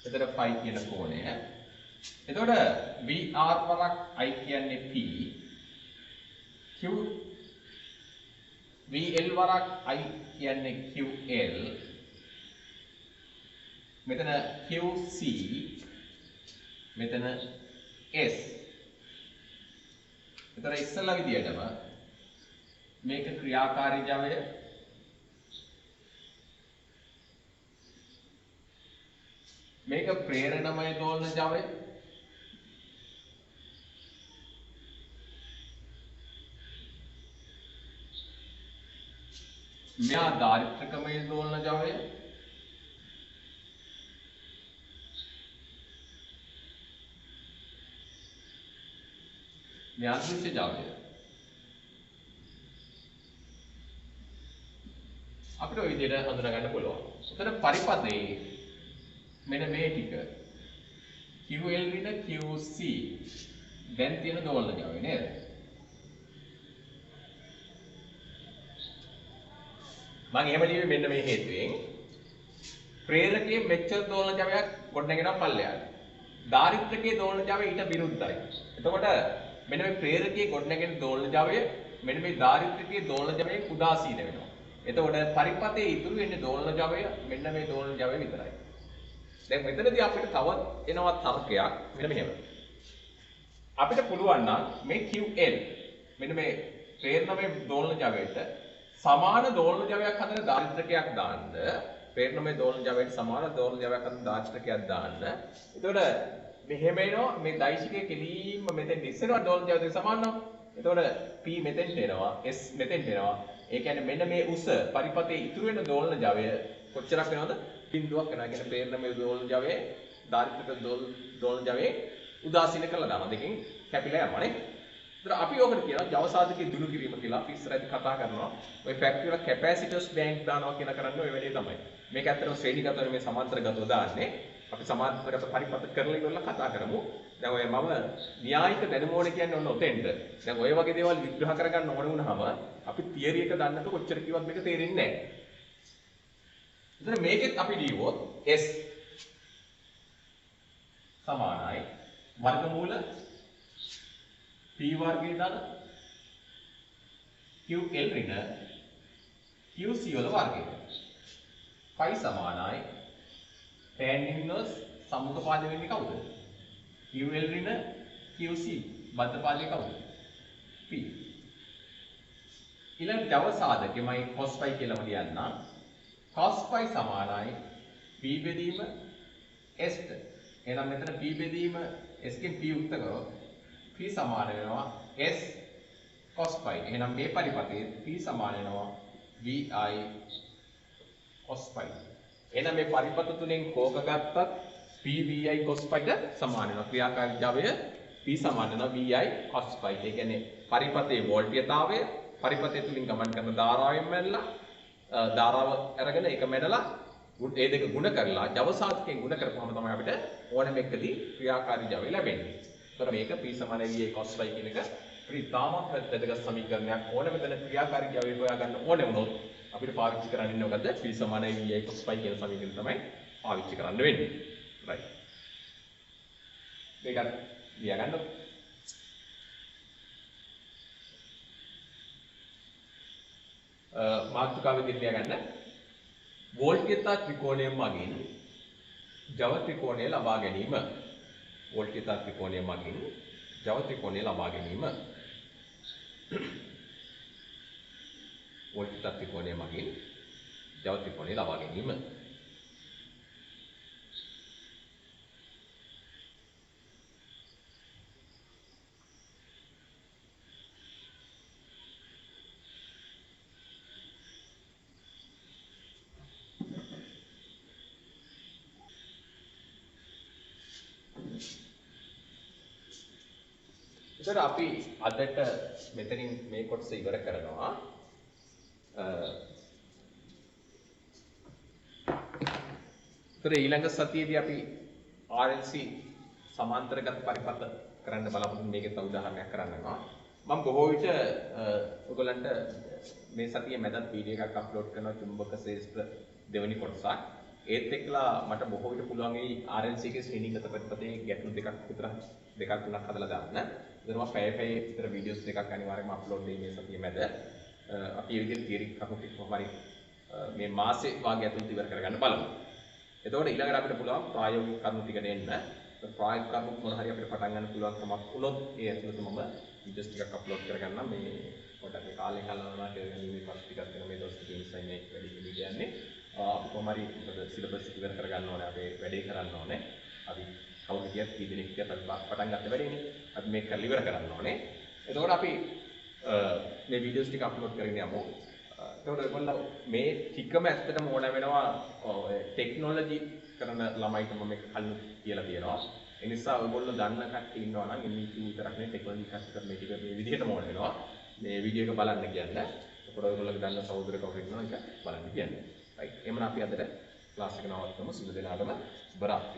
එතන phi කියන කෝණය. එතකොට VR වරක් I කියන්නේ P, Q VL වරක් I කියන්නේ QL, මෙතන QC, මෙතන S. එතන ඉස්සලා විදියටම මේක ක්‍රියාකාරී ජවය, මේක ප්‍රේරණමය දෝලන ජවය, මෙහා දාරිද්‍රකමේ දෝලන ජවය මේ අදෘශ්‍ය ජවය අපිට ওই විදිහට හඳුනා ගන්න පුළුවන්. උතන පරිපදේ මෙන්න මේ ටික QL ඍණ QC දැන් තියෙන දෝලන ජවය නේද? මම එහෙම ලියුවේ මෙන්න මේ හේතුවෙන් ප්‍රේරකයේ මෙච්චර දෝලන ජවයක් ගොඩනගෙනවා පල්ලෙහාට. දාරිද්‍රකයේ දෝලන ජවය ඊට විරුද්ධයි. එතකොට මෙන්න මේ ප්‍රේරකයේ ගොඩනගෙන දෝලන ජවය මෙන්න මේ දාරිද්‍රකයේ දෝලන ජවයෙන් උදාසීන වෙනවා. එතකොට පරිපතේ ඉතුරු වෙන්නේ දෝලන ජවය මෙන්න මේ දෝලන ජවය විතරයි. දැන් මෙතනදී අපිට තවත් එනවා තර්කයක් මෙන්න මෙහෙම. අපිට පුළුවන් නම් මේ QL මෙන්න මේ ප්‍රේරණමය දෝලන ජවයට සමාන දෝලන ජවයක් හදන දාරිද්‍රකයක් දාන්න ප්‍රේරණමය දෝලන ජවයට සමාන දෝලන ජවයක් හදන දාරිද්‍රකයක් දාන්න. එතකොට මෙහෙම එනවා මේ දෛශිකයේ කෙලින්ම මෙතෙන් ඉස්සෙනවා දෝලන ජවයට සමාන නම්. එතකොට P මෙතෙන්ට එනවා S මෙතෙන්ට එනවා. ඒ කියන්නේ මෙන්න මේ උස පරිපතේ ඉතුරු වෙන දෝලන ජවය කොච්චරක් වෙනවද? බිඳුවක් වෙනවා. කියන්නේ ප්‍රේරණමය දෝලන ජවයේ දාරිද්‍රක දෝලන ජවයේ උදාසීන කරලා දානවා. දෙකෙන් කැපිලා යනවා නේ. ඒතර අපි ඕකට කියනවා ජව සාධකයේ දුරු කිරීම කියලා. අපි ඉස්සරහදී කතා කරනවා. ඔය ෆැක්ටරි වල කැපැසිටර්ස් බැංක් දානවා කියලා කරන්නේ ඔය වැඩේ තමයි. මේක ඇත්තටම ශ්‍රේණිගතව මේ සමාන්තරගතව දාන්නේ. අපි සමාන්තරගත පරිපත කරලා ඉවරලා කතා කරමු. දැන් ඔය මම න්‍යායික දැනුම ඕනේ කියන්නේ ඔන්න ඔතෙන්ට. දැන් ඔය වගේ දේවල් විග්‍රහ කරගන්න ඕන වුණාම අපි තියරි එක දන්නකොට කොච්චර කිව්වත් මේක තේරෙන්නේ නැහැ. එතන මේකෙත් අපි ලියුවොත් S සමානයි වර්ගමූල P වර්ගය දාන QL ඍණ QC වල වර්ගය. phi සමානයි tan inverse සම්මුඛපාද වෙන්නේ කවුද? QL ඍණ QC බද්ධපාදේ කවුද? P. ඊළඟ ජව සාධකෙ මම cos phi කියලාම ලියන්නම්. cos phi සමානයි P බෙදීම S ට. එහෙනම් මෙතන P බෙදීම S කින් P යුක්ත කරොත් P සමාන වෙනවා S cos phi. එහෙනම් මේ පරිපතේ P සමාන වෙනවා VI cos phi. එහෙනම් මේ පරිපත තුනෙන් කෝක ගත්තත් P VI cos phi ට සමාන වෙනවා. ක්‍රියාකාරී ජවය P සමාන වෙනවා VI cos phi. ඒ කියන්නේ පරිපතේ වෝල්ටීයතාවය පරිපතේ තුලින් ගමන් කරන ධාරාවෙන් මැනලා ධාරාව අරගෙන ඒක මැනලා ඒ දෙක ගුණ කරලා ජව සාධකයෙන් ගුණ කරපුවම තමයි අපිට ඕනම එකදී ක්‍රියාකාරී ජවය ලැබෙන්නේ. ඒතර මේක P සමාන VI cos phi කියන එක අපිට තාමත් වැදගත් සමීකරණයක්. ඕනම තැන ක්‍රියාකාරී ජවය හොයාගන්න ඕනේ වුණොත් අපිට පාවිච්චි කරන්න ඉන්නේ මොකද්ද? P සමාන VI cos phi කියන සමීකරණය තමයි පාවිච්චි කරන්න වෙන්නේ. right. මේක ලියගන්නකො. මාතෘකාව විදිහට ලියගන්න. වෝල්ටීයතා ත්‍රිකෝණය මගින් ජව ත්‍රිකෝණය ලබා ගැනීම. වෝල්ටීයතා ත්‍රිකෝණය මගින් ජව ත්‍රිකෝණය ලබා ගැනීම. වෝල්ටීයතා ත්‍රිකෝණය මගින් ජව ත්‍රිකෝණය ලබා ගැනීම. ඉතින් අපි අදට මෙතනින් මේ කොටස ඉවර කරනවා. ඉතින් ඊළඟ සතියේදී අපි RLC සමාන්තරගත පරිපත කරන්න බලාපොරොත්තු මේකේ තව උදාහරණයක් කරන්නවා. මම බොහෝ විට ඔයගොල්ලන්ට මේ සතියේ මැදත් වීඩියෝ එකක් අප්ලෝඩ් කරනවා චුම්බක ශේෂ්ත්‍ර දෙවෙනි කොටසක්. ඒත් එක්කලා මට බොහෝ විට පුළුවන් ඒ RLC එකේ ශ්‍රේණීගත පරිපතේ ගැටලු දෙකක් තුනක් හදලා දාන්න. ඒතර මම පැය විතර වීඩියෝස් දෙකක් අනිවාර්යයෙන්ම අප්ලෝඩ් දෙයි මේ සතියේ මැද. අපි මේ විදිහට තියරි කරුණු ටික කොහොමරි මේ මාසේ වාගේ ඇතුළත ඉවර කරගන්න බලමු. එතකොට ඊළඟට අපිට පුළුවන් ප්‍රායෝගික කරුණු ටික දෙන්න. ප්‍රායෝගික කරුණු මොන හරි අපිට පටන් ගන්න පුළුවන් කමක් වුණොත් ඒ ඇතුළත මම වීඩියෝස් ටිකක් අප්ලෝඩ් කරගන්නම්. මේ පොඩක් මේ කාලේ කලනවා කියලා මේ පස් ටිකක් වෙන මේ දවස් ටිකේ නිසා මේ වැඩි කියන්නේ. අපි කොහොමරි සිලබස් ඉවර කරගන්න ඕනේ. අපි වැඩේ කරන්න ඕනේ. අපි කවුරු කියත් කී දෙනෙක් කියත් අපි පටන් ගන්න වැඩේනේ. අපි මේක කරලා ඉවර කරන්න ඕනේ. එතකොට අපි මේ වීඩියෝස් ටික අප්ලෝඩ් කරගෙන යමු. ඒතකොට ඔයගොල්ලෝ මේ ටිකම ඇත්තටම ඕන වෙනවා ටෙක්නොලොජි කරන ළමයිට මම මේක කලින් කියලා තියෙනවා. ඒ නිසා ඔයගොල්ලෝ දන්න කට්ටිය ඉන්නවා නම් MEQ විතරක් නෙවෙයි ටෙක්නොලොජි කට්ටිය කරන මේ ටික මේ විදිහටම ඕන වෙනවා. මේ වීඩියෝ එක බලන්න කියන්න. ඒකට ඔයගොල්ලෝගේ දන්න සහෝදර කවුරු ඉන්නවා ඒක බලන්න කියන්න. right. එහෙනම් අපි අදට ක්ලාස් එක නවත්තමු. සියලු දෙනාටම සුබ රාත්‍රියක්.